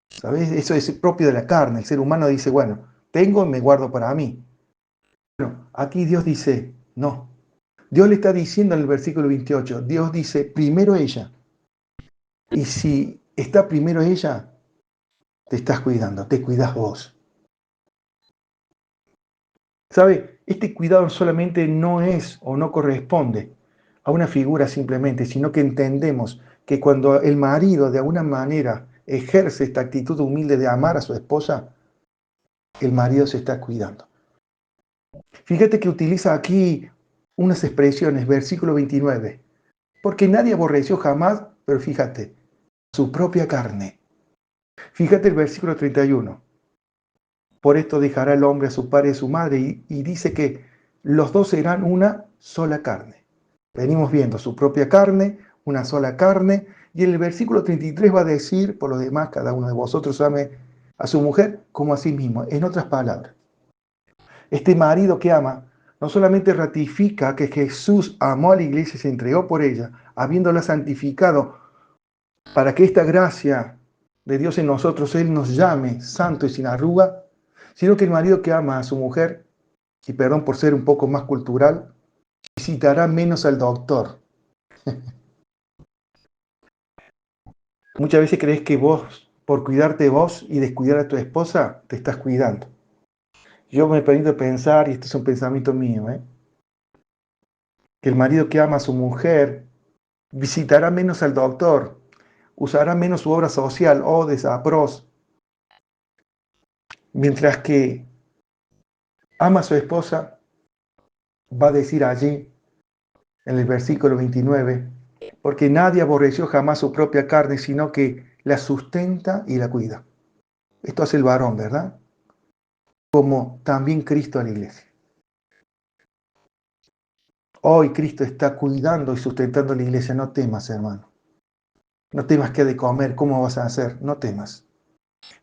¿Sabes? Eso es propio de la carne. El ser humano dice, bueno, tengo y me guardo para mí. Bueno, aquí Dios dice, no. Dios le está diciendo en el versículo 28, Dios dice, primero ella. Y si está primero ella, te estás cuidando, te cuidas vos. ¿Sabe? Este cuidado solamente no es o no corresponde a una figura simplemente, sino que entendemos que cuando el marido de alguna manera ejerce esta actitud humilde de amar a su esposa, el marido se está cuidando. Fíjate que utiliza aquí unas expresiones, versículo 29, porque nadie aborreció jamás, pero fíjate, su propia carne. Fíjate el versículo 31. Por esto dejará el hombre a su padre y a su madre y dice que los dos serán una sola carne. Venimos viendo su propia carne, una sola carne, y en el versículo 33 va a decir, por lo demás, cada uno de vosotros ame a su mujer como a sí mismo. En otras palabras, este marido que ama no solamente ratifica que Jesús amó a la iglesia y se entregó por ella, habiéndola santificado, para que esta gracia de Dios en nosotros, Él nos llame santo y sin arruga, sino que el marido que ama a su mujer, y perdón por ser un poco más cultural, visitará menos al doctor. Muchas veces crees que vos, por cuidarte vos y descuidar a tu esposa, te estás cuidando. Yo me he permito pensar, y esto es un pensamiento mío, que el marido que ama a su mujer visitará menos al doctor, usará menos su obra social o desapros, mientras que ama a su esposa, va a decir allí, en el versículo 29, porque nadie aborreció jamás su propia carne, sino que la sustenta y la cuida. Esto hace el varón, ¿verdad? Como también Cristo a la iglesia. Hoy Cristo está cuidando y sustentando la iglesia. No temas, hermano. No temas qué de comer, cómo vas a hacer. No temas.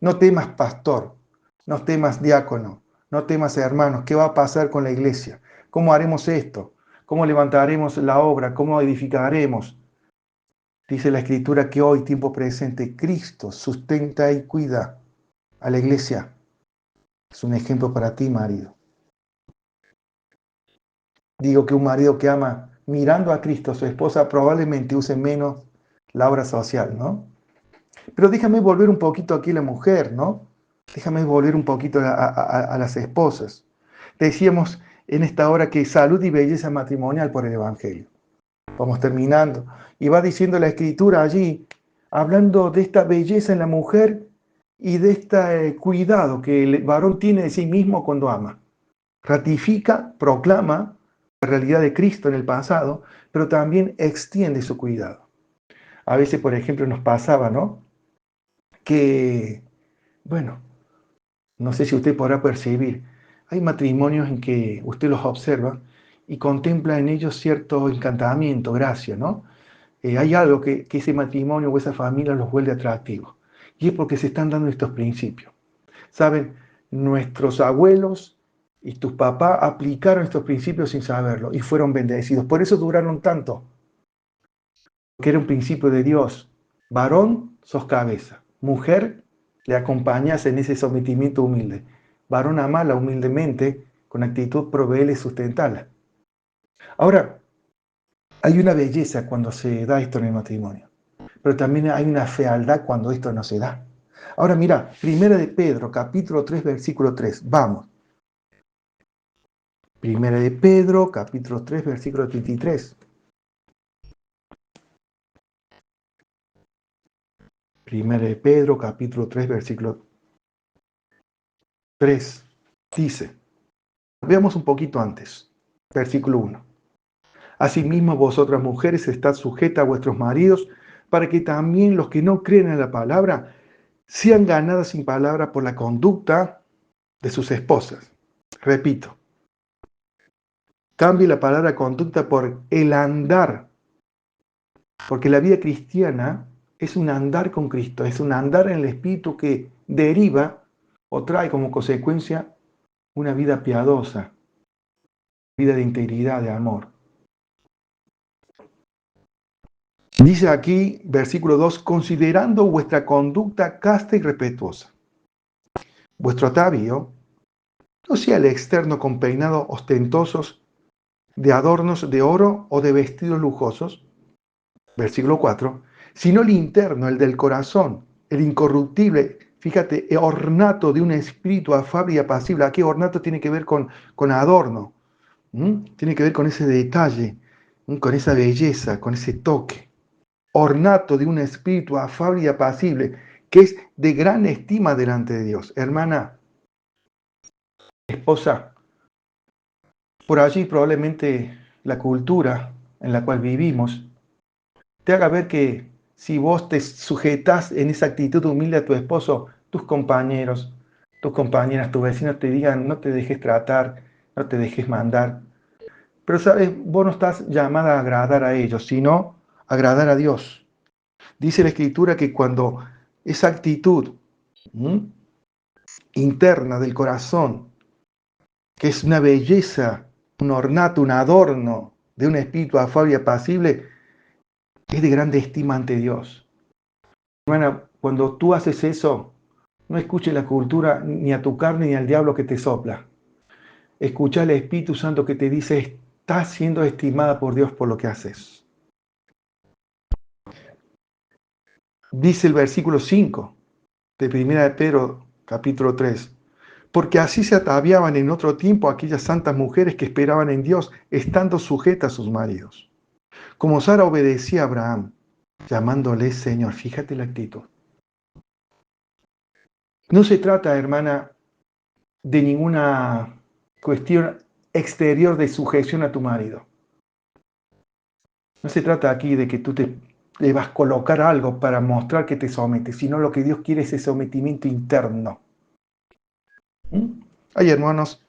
No temas, pastor. No temas, diácono. No temas, hermanos. ¿Qué va a pasar con la iglesia? ¿Cómo haremos esto? ¿Cómo levantaremos la obra? ¿Cómo edificaremos? Dice la Escritura que hoy, tiempo presente, Cristo sustenta y cuida a la iglesia. Es un ejemplo para ti, marido. Digo que un marido que ama mirando a Cristo, su esposa probablemente use menos la obra social, ¿no? Pero déjame volver un poquito aquí a la mujer, ¿no? Déjame volver un poquito a las esposas. Decíamos en esta hora que salud y belleza matrimonial por el Evangelio. Vamos terminando. Y va diciendo la Escritura allí, hablando de esta belleza en la mujer y de este cuidado que el varón tiene de sí mismo cuando ama. Ratifica, proclama la realidad de Cristo en el pasado, pero también extiende su cuidado. A veces, por ejemplo, nos pasaba, ¿no? Que, bueno, no sé si usted podrá percibir, hay matrimonios en que usted los observa y contempla en ellos cierto encantamiento, gracia, ¿no? Hay algo que ese matrimonio o esa familia los vuelve atractivos. Y es porque se están dando estos principios. Saben, nuestros abuelos y tus papás aplicaron estos principios sin saberlo y fueron bendecidos. Por eso duraron tanto. Porque era un principio de Dios. Varón, sos cabeza. Mujer, le acompañas en ese sometimiento humilde. Varón, amala humildemente, con actitud proveele y sustentala. Ahora, hay una belleza cuando se da esto en el matrimonio, pero también hay una fealdad cuando esto no se da. Ahora mira, Primera de Pedro, capítulo 3, versículo 3. Vamos. Primera de Pedro, capítulo 3, versículo 33. Primera de Pedro, capítulo 3, versículo 3. Dice, veamos un poquito antes, versículo 1. Asimismo, vosotras mujeres, estad sujetas a vuestros maridos, para que también los que no creen en la palabra sean ganadas sin palabra por la conducta de sus esposas. Repito, cambie la palabra conducta por el andar, porque la vida cristiana es un andar con Cristo, es un andar en el Espíritu que deriva o trae como consecuencia una vida piadosa, vida de integridad, de amor. Dice aquí, versículo 2, considerando vuestra conducta casta y respetuosa. Vuestro atavío no sea el externo con peinados ostentosos, de adornos de oro o de vestidos lujosos, versículo 4, sino el interno, el del corazón, el incorruptible, fíjate, el ornato de un espíritu afable y apacible. Aquí ornato tiene que ver con adorno, tiene que ver con ese detalle, con esa belleza, con ese toque. Ornato de un espíritu afable y apacible, que es de gran estima delante de Dios. Hermana, esposa, por allí probablemente la cultura en la cual vivimos te haga ver que si vos te sujetás en esa actitud humilde a tu esposo, tus compañeros, tus compañeras, tus vecinos te digan, no te dejes tratar, no te dejes mandar. Pero sabes, vos no estás llamada a agradar a ellos, sino a agradar a Dios. Dice la Escritura que cuando esa actitud interna del corazón, que es una belleza un ornato, un adorno de un espíritu afable y apacible, es de grande estima ante Dios. Hermana, cuando tú haces eso, no escuches la cultura ni a tu carne ni al diablo que te sopla. Escucha al Espíritu Santo que te dice, estás siendo estimada por Dios por lo que haces. Dice el versículo 5 de 1 de Pedro, capítulo 3. Porque así se ataviaban en otro tiempo aquellas santas mujeres que esperaban en Dios, estando sujetas a sus maridos. Como Sara obedecía a Abraham, llamándole Señor. Fíjate la actitud. No se trata, hermana, de ninguna cuestión exterior de sujeción a tu marido. No se trata aquí de que tú le vas a colocar algo para mostrar que te sometes, sino lo que Dios quiere es ese sometimiento interno. Hay hermanos,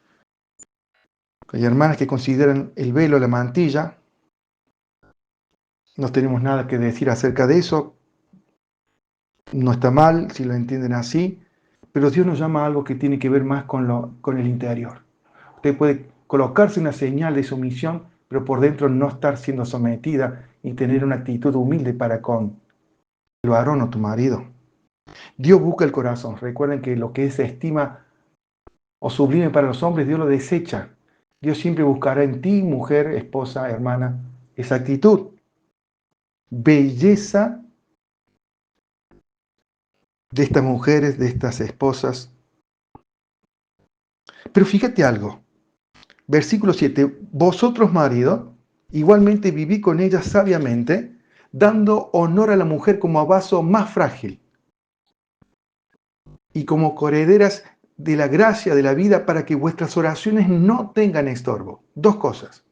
hay hermanas que consideran el velo, la mantilla. No tenemos nada que decir acerca de eso. No está mal si lo entienden así, pero Dios nos llama a algo que tiene que ver más con el interior. Usted puede colocarse una señal de sumisión, pero por dentro no estar siendo sometida y tener una actitud humilde para con el varón o tu marido. Dios busca el corazón. Recuerden que lo que se estima o sublime para los hombres, Dios lo desecha. Dios siempre buscará en ti, mujer, esposa, hermana, esa actitud. Belleza de estas mujeres, de estas esposas. Pero fíjate algo. Versículo 7. Vosotros, marido, igualmente viví con ella sabiamente, dando honor a la mujer como a vaso más frágil y como coherederas de la gracia de la vida para que vuestras oraciones no tengan estorbo. Dos cosas.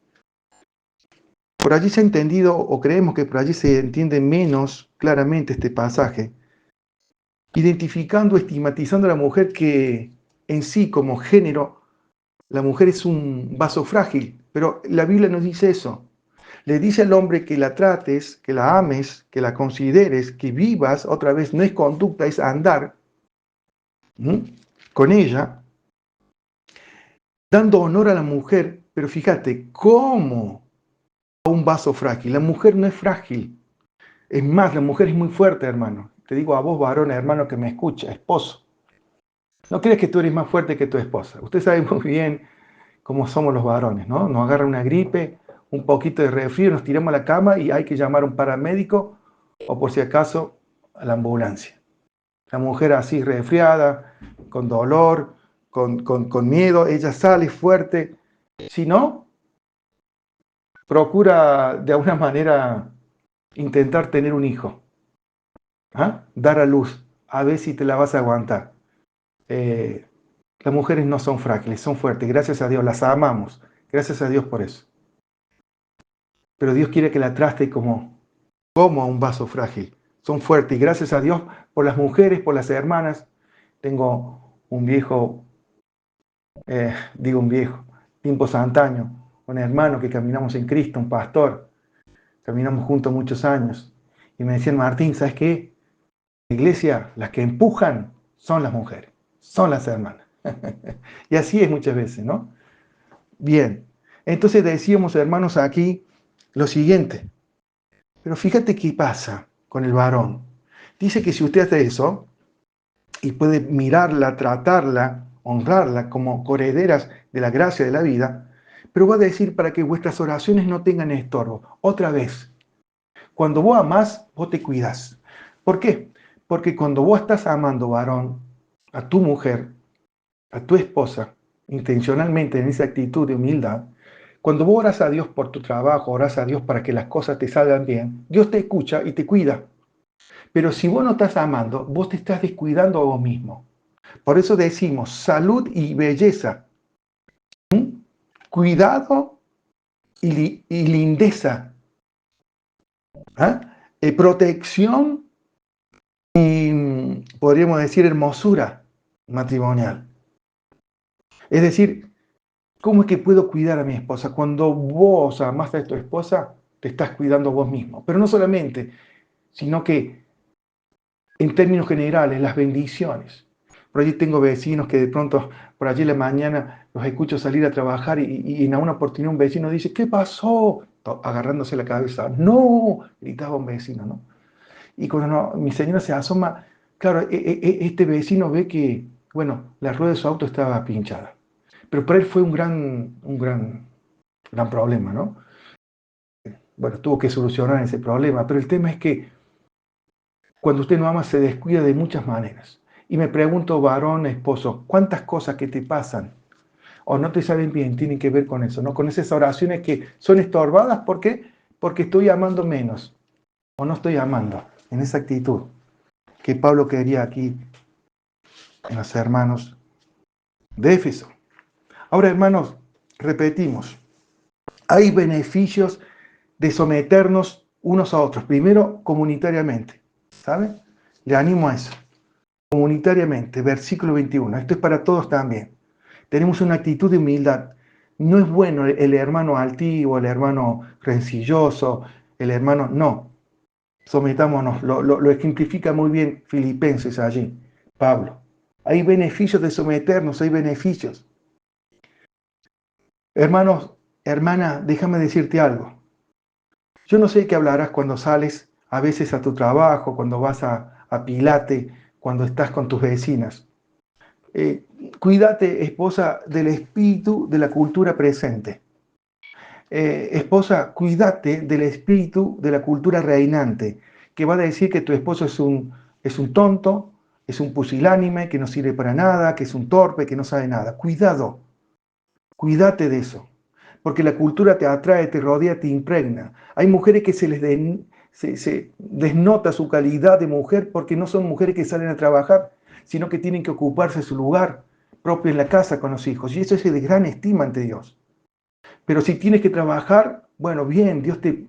Por allí se ha entendido, o creemos que por allí se entiende menos claramente este pasaje, identificando, estigmatizando a la mujer que en sí como género, la mujer es un vaso frágil, pero la Biblia nos dice eso. Le dice al hombre que la trates, que la ames, que la consideres, que vivas, otra vez no es conducta, es andar con ella, dando honor a la mujer, pero fíjate, ¿cómo a un vaso frágil? La mujer no es frágil. Es más, la mujer es muy fuerte, hermano. Te digo a vos, varón, hermano, que me escucha, esposo. No crees que tú eres más fuerte que tu esposa. Usted sabe muy bien cómo somos los varones, ¿no? Nos agarra una gripe, un poquito de resfrío, nos tiramos a la cama y hay que llamar a un paramédico o por si acaso a la ambulancia. La mujer así resfriada, con dolor, con miedo, ella sale fuerte. Si no, procura de alguna manera intentar tener un hijo. Dar a luz, a ver si te la vas a aguantar. Las mujeres no son frágiles, son fuertes, gracias a Dios, las amamos, gracias a Dios por eso. Pero Dios quiere que la trate como a un vaso frágil. Son fuertes y gracias a Dios por las mujeres, por las hermanas. Tengo un viejo, tiempos antaños, un hermano que caminamos en Cristo, un pastor, caminamos juntos muchos años. Y me decían, Martín, ¿sabes qué? La iglesia, las que empujan son las mujeres, son las hermanas. Y así es muchas veces, ¿no? Bien, entonces decíamos, hermanos, aquí lo siguiente. Pero fíjate qué pasa con el varón. Dice que si usted hace eso, y puede mirarla, tratarla, honrarla como coherederas de la gracia de la vida, pero va a decir para que vuestras oraciones no tengan estorbo. Otra vez, cuando vos amás, vos te cuidás. ¿Por qué? Porque cuando vos estás amando, varón, a tu mujer, a tu esposa, intencionalmente en esa actitud de humildad, cuando vos oras a Dios por tu trabajo, oras a Dios para que las cosas te salgan bien, Dios te escucha y te cuida. Pero si vos no estás amando, vos te estás descuidando a vos mismo. Por eso decimos salud y belleza, cuidado y lindeza, protección y podríamos decir hermosura matrimonial. Es decir, ¿cómo es que puedo cuidar a mi esposa? Cuando vos amás a tu esposa, te estás cuidando vos mismo. Pero no solamente, sino que en términos generales, las bendiciones. Por allí tengo vecinos que de pronto, por allí en la mañana, los escucho salir a trabajar y en una oportunidad un vecino dice, ¿qué pasó? Agarrándose la cabeza. No, gritaba un vecino, ¿no? Y cuando mi señora se asoma, claro, este vecino ve que, bueno, la rueda de su auto estaba pinchada. Pero para él fue gran problema, ¿no? Bueno, tuvo que solucionar ese problema, pero el tema es que cuando usted no ama se descuida de muchas maneras. Y me pregunto, varón, esposo, ¿cuántas cosas que te pasan o no te salen bien tienen que ver con eso, ¿no? Con esas oraciones que son estorbadas, ¿por qué? Porque estoy amando menos o no estoy amando en esa actitud que Pablo quería aquí en los hermanos de Éfeso. Ahora, hermanos, repetimos, hay beneficios de someternos unos a otros. Primero, comunitariamente, ¿sabe? Le animo a eso. Comunitariamente, versículo 21. Esto es para todos también. Tenemos una actitud de humildad. No es bueno el hermano altivo, el hermano rencilloso, el hermano... No, sometámonos. Lo ejemplifica muy bien Filipenses allí, Pablo. Hay beneficios de someternos, hay beneficios. Hermanos, hermana, déjame decirte algo. Yo no sé qué hablarás cuando sales a veces a tu trabajo, cuando vas a Pilate, cuando estás con tus vecinas. Eh, Cuídate, esposa, del espíritu de la cultura presente. Esposa, cuídate del espíritu de la cultura reinante, que va a decir que tu esposo es un tonto, es un pusilánime, que no sirve para nada, que es un torpe, que no sabe nada. Cuidado, cuídate de eso, porque la cultura te atrae, te rodea, te impregna. Hay mujeres que se desnota su calidad de mujer porque no son mujeres que salen a trabajar, sino que tienen que ocuparse de su lugar propio en la casa con los hijos. Y eso es de gran estima ante Dios. Pero si tienes que trabajar, bueno, bien, Dios te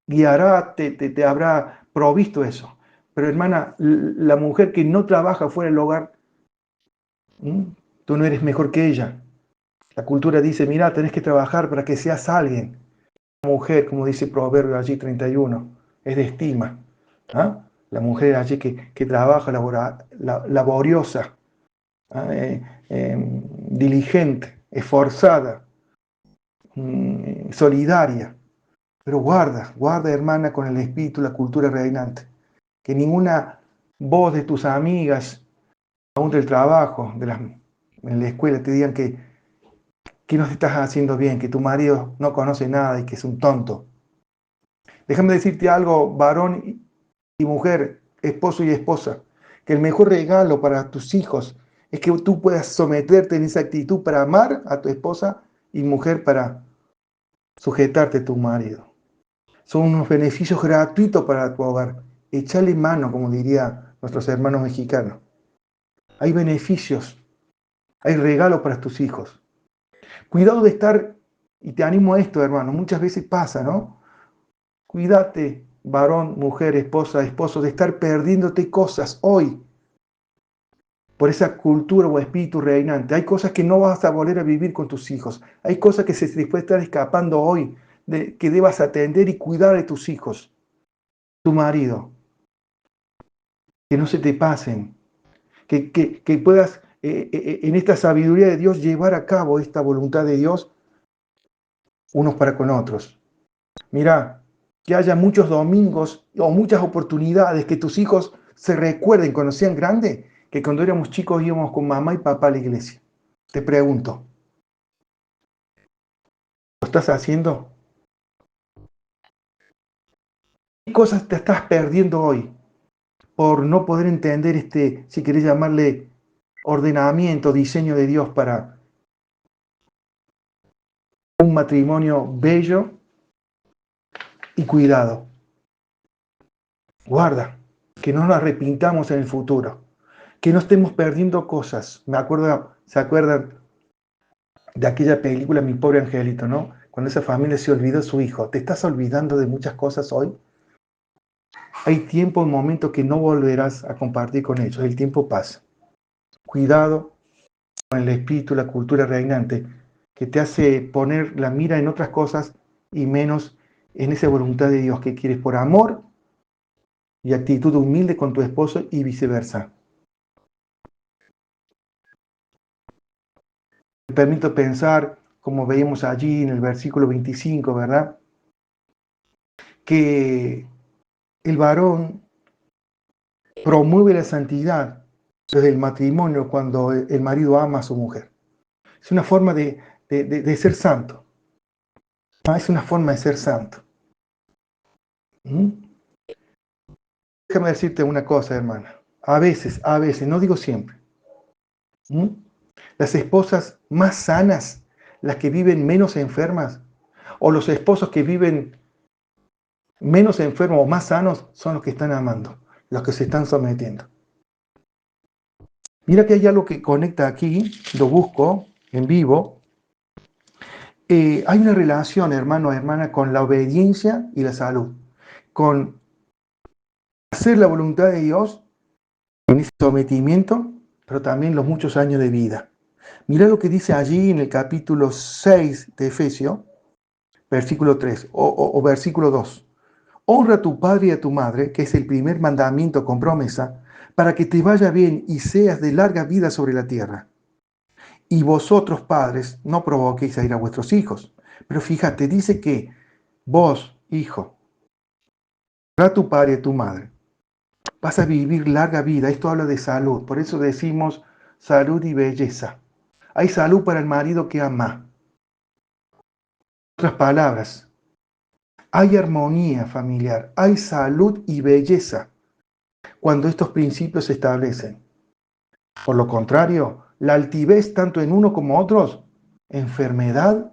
guiará, te habrá provisto eso. Pero hermana, la mujer que no trabaja fuera del hogar, tú no eres mejor que ella. La cultura dice, mira, tenés que trabajar para que seas alguien. La mujer, como dice Proverbio allí 31, es de estima. ¿Ah? La mujer allí que trabaja, laboriosa, ¿ah? Diligente, esforzada, solidaria. Pero guarda hermana con el espíritu, la cultura reinante. Que ninguna voz de tus amigas, aún del trabajo, en la escuela, te digan que no te estás haciendo bien, que tu marido no conoce nada y que es un tonto. Déjame decirte algo, varón y mujer, esposo y esposa, que el mejor regalo para tus hijos es que tú puedas someterte en esa actitud para amar a tu esposa y mujer para sujetarte a tu marido. Son unos beneficios gratuitos para tu hogar. Échale mano, como diría nuestros hermanos mexicanos. Hay beneficios, hay regalos para tus hijos. Cuidado de estar, y te animo a esto, hermano, muchas veces pasa, ¿no? Cuídate, varón, mujer, esposa, esposo, de estar perdiéndote cosas hoy por esa cultura o espíritu reinante. Hay cosas que no vas a volver a vivir con tus hijos. Hay cosas que se te puede estar escapando hoy, que debas atender y cuidar de tus hijos, tu marido. Que no se te pasen. Que puedas, en esta sabiduría de Dios, llevar a cabo esta voluntad de Dios unos para con otros. Mira, que haya muchos domingos o muchas oportunidades que tus hijos se recuerden cuando sean grandes, que cuando éramos chicos íbamos con mamá y papá a la iglesia. Te pregunto, ¿lo estás haciendo? ¿Qué cosas te estás perdiendo hoy por no poder entender este, si querés llamarle ordenamiento, diseño de Dios para un matrimonio bello y cuidado? Guarda, que no nos arrepintamos en el futuro, que no estemos perdiendo cosas. ¿Se acuerdan de aquella película Mi pobre angelito, ¿no? Cuando esa familia se olvidó de su hijo. ¿Te estás olvidando de muchas cosas hoy? Hay tiempo, un momento que no volverás a compartir con ellos. El tiempo pasa. Cuidado con el espíritu, la cultura reinante, que te hace poner la mira en otras cosas y menos en esa voluntad de Dios que quieres por amor y actitud humilde con tu esposo y viceversa. Me permito pensar, como veíamos allí en el versículo 25, ¿verdad? Que el varón promueve la santidad desde el matrimonio cuando el marido ama a su mujer. Es una forma de ser santo. ¿No? Es una forma de ser santo. ¿Mm? Déjame decirte una cosa, hermana. A veces, no digo siempre. ¿Mm? Las esposas más sanas, las que viven menos enfermas, o los esposos que viven menos enfermos o más sanos, son los que están amando, los que se están sometiendo. Mira que hay algo que conecta aquí, lo busco en vivo. Hay una relación, hermano, hermana, con la obediencia y la salud, con hacer la voluntad de Dios en ese sometimiento, pero también los muchos años de vida. Mira lo que dice allí en el capítulo 6 de Efesios, versículo 3 o versículo 2. Honra a tu padre y a tu madre, que es el primer mandamiento con promesa, para que te vaya bien y seas de larga vida sobre la tierra. Y vosotros, padres, no provoquéis a ir a vuestros hijos. Pero fíjate, dice que vos, hijo, honra a tu padre y a tu madre, vas a vivir larga vida. Esto habla de salud, por eso decimos salud y belleza. Hay salud para el marido que ama. En otras palabras, hay armonía familiar, hay salud y belleza cuando estos principios se establecen. Por lo contrario, la altivez tanto en uno como otros, enfermedad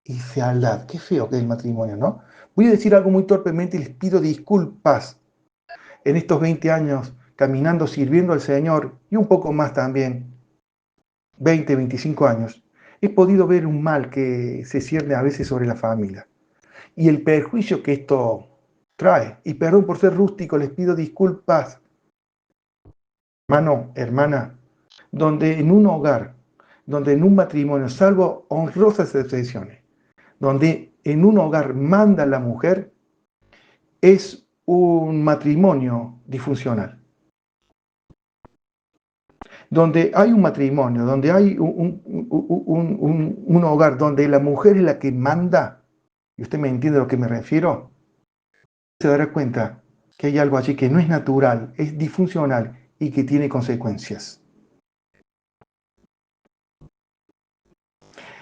y fealdad. Qué feo que es el matrimonio, ¿no? Voy a decir algo muy torpemente y les pido disculpas. En estos 20 años caminando, sirviendo al Señor y un poco más también, 20, 25 años, he podido ver un mal que se cierne a veces sobre la familia y el perjuicio que esto trae. Y perdón por ser rústico, les pido disculpas, hermano, hermana, donde en un hogar, donde en un matrimonio, salvo honrosas excepciones, donde en un hogar manda la mujer, es un matrimonio disfuncional. Donde hay un matrimonio, donde hay un hogar, donde la mujer es la que manda, y usted me entiende a lo que me refiero, se dará cuenta que hay algo allí que no es natural, es disfuncional y que tiene consecuencias.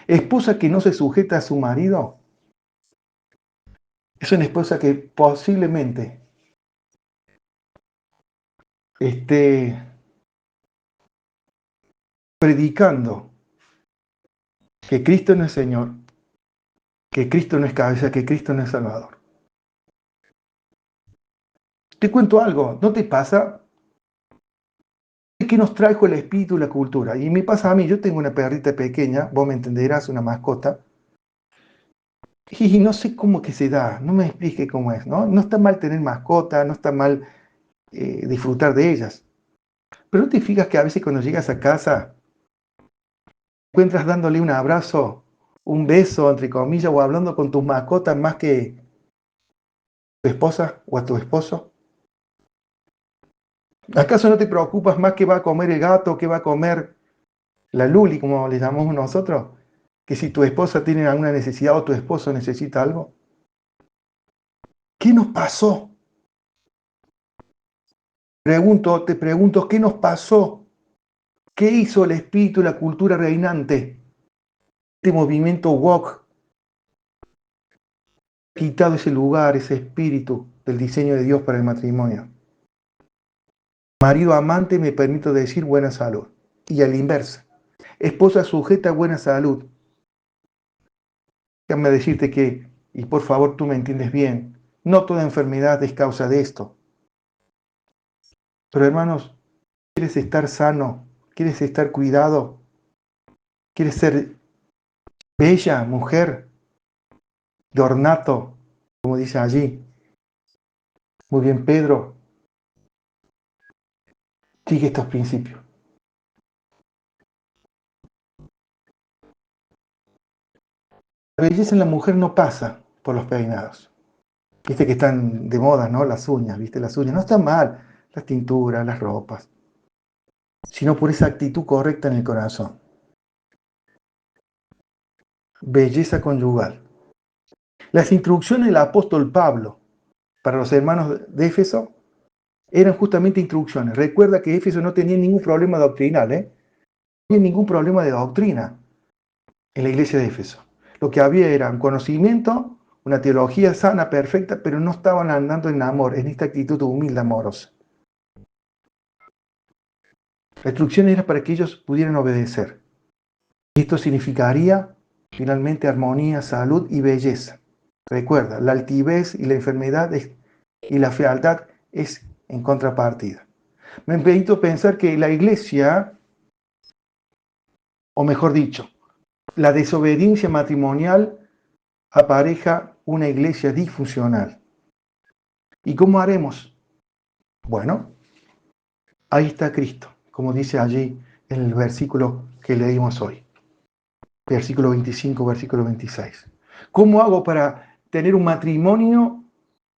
Esposa que no se sujeta a su marido es una esposa que posiblemente esté predicando que Cristo no es Señor, que Cristo no es cabeza, que Cristo no es Salvador. Te cuento algo, ¿no te pasa? Es que nos trajo el espíritu y la cultura. Y me pasa a mí, yo tengo una perrita pequeña, vos me entenderás, una mascota, y no sé cómo que se da, no me explique cómo es, ¿no? No está mal tener mascota, no está mal disfrutar de ellas. Pero ¿no te fijas que a veces cuando llegas a casa, encuentras dándole un abrazo, un beso, entre comillas, o hablando con tus mascotas más que tu esposa o a tu esposo? ¿Acaso no te preocupas más qué va a comer el gato, qué va a comer la Luli, como le llamamos nosotros? Que si tu esposa tiene alguna necesidad o tu esposo necesita algo. ¿Qué nos pasó? Te pregunto, ¿qué nos pasó? ¿Qué hizo el espíritu y la cultura reinante? Este movimiento woke ha quitado ese lugar, ese espíritu del diseño de Dios para el matrimonio. Marido amante, me permito decir buena salud. Y a la inversa. Esposa sujeta a buena salud. Déjame decirte que, y por favor tú me entiendes bien, no toda enfermedad es causa de esto. Pero hermanos, ¿quieres estar sano? ¿Quieres estar cuidado? ¿Quieres ser bella mujer de ornato, como dice allí? Muy bien, Pedro, sigue estos principios. La belleza en la mujer no pasa por los peinados. Viste que están de moda, ¿no? Las uñas, ¿viste? Las uñas no están mal, las tinturas, las ropas, sino por esa actitud correcta en el corazón. belleza conyugal. Las instrucciones del apóstol Pablo para los hermanos de Éfeso eran justamente instrucciones. Recuerda que Éfeso no tenía ningún problema doctrinal, no había ningún problema de doctrina en la iglesia de Éfeso. Lo que había era un conocimiento, una teología sana, perfecta, pero no estaban andando en amor, en esta actitud humilde, amorosa. La instrucción era para que ellos pudieran obedecer. Esto significaría finalmente armonía, salud y belleza. Recuerda, la altivez y la enfermedad y la fealdad es en contrapartida. Me permito pensar que la iglesia, o mejor dicho, la desobediencia matrimonial apareja una iglesia disfuncional. ¿Y cómo haremos? Bueno, ahí está Cristo, como dice allí en el versículo que leímos hoy. Versículo 25, versículo 26. ¿Cómo hago para tener un matrimonio?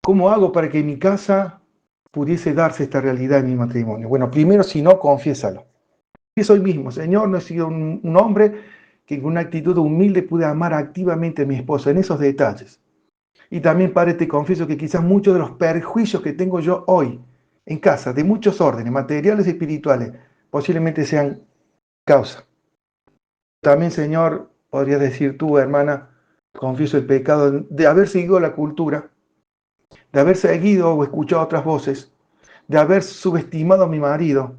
¿Cómo hago para que en mi casa pudiese darse esta realidad en mi matrimonio? Bueno, primero, si no, confiésalo. Confieso hoy mismo, Señor, no he sido un hombre que con una actitud humilde pude amar activamente a mi esposa en esos detalles. Y también, Padre, te confieso que quizás muchos de los perjuicios que tengo yo hoy en casa, de muchos órdenes, materiales y espirituales, posiblemente sean causa. También, Señor, podrías decir tú, hermana, confieso el pecado de haber seguido la cultura, de haber seguido o escuchado otras voces, de haber subestimado a mi marido,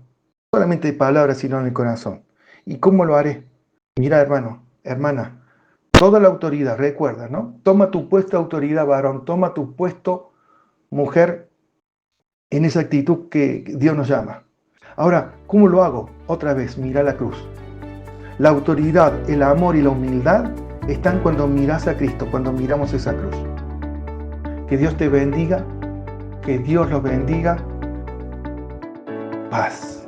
solamente de palabras, sino en el corazón. ¿Y cómo lo haré? Mira, hermano, hermana, toda la autoridad, recuerda, ¿no? Toma tu puesto autoridad, varón, toma tu puesto, mujer, en esa actitud que Dios nos llama. Ahora, ¿cómo lo hago? Otra vez, mira la cruz. La autoridad, el amor y la humildad están cuando miras a Cristo, cuando miramos esa cruz. Que Dios te bendiga, que Dios los bendiga. Paz.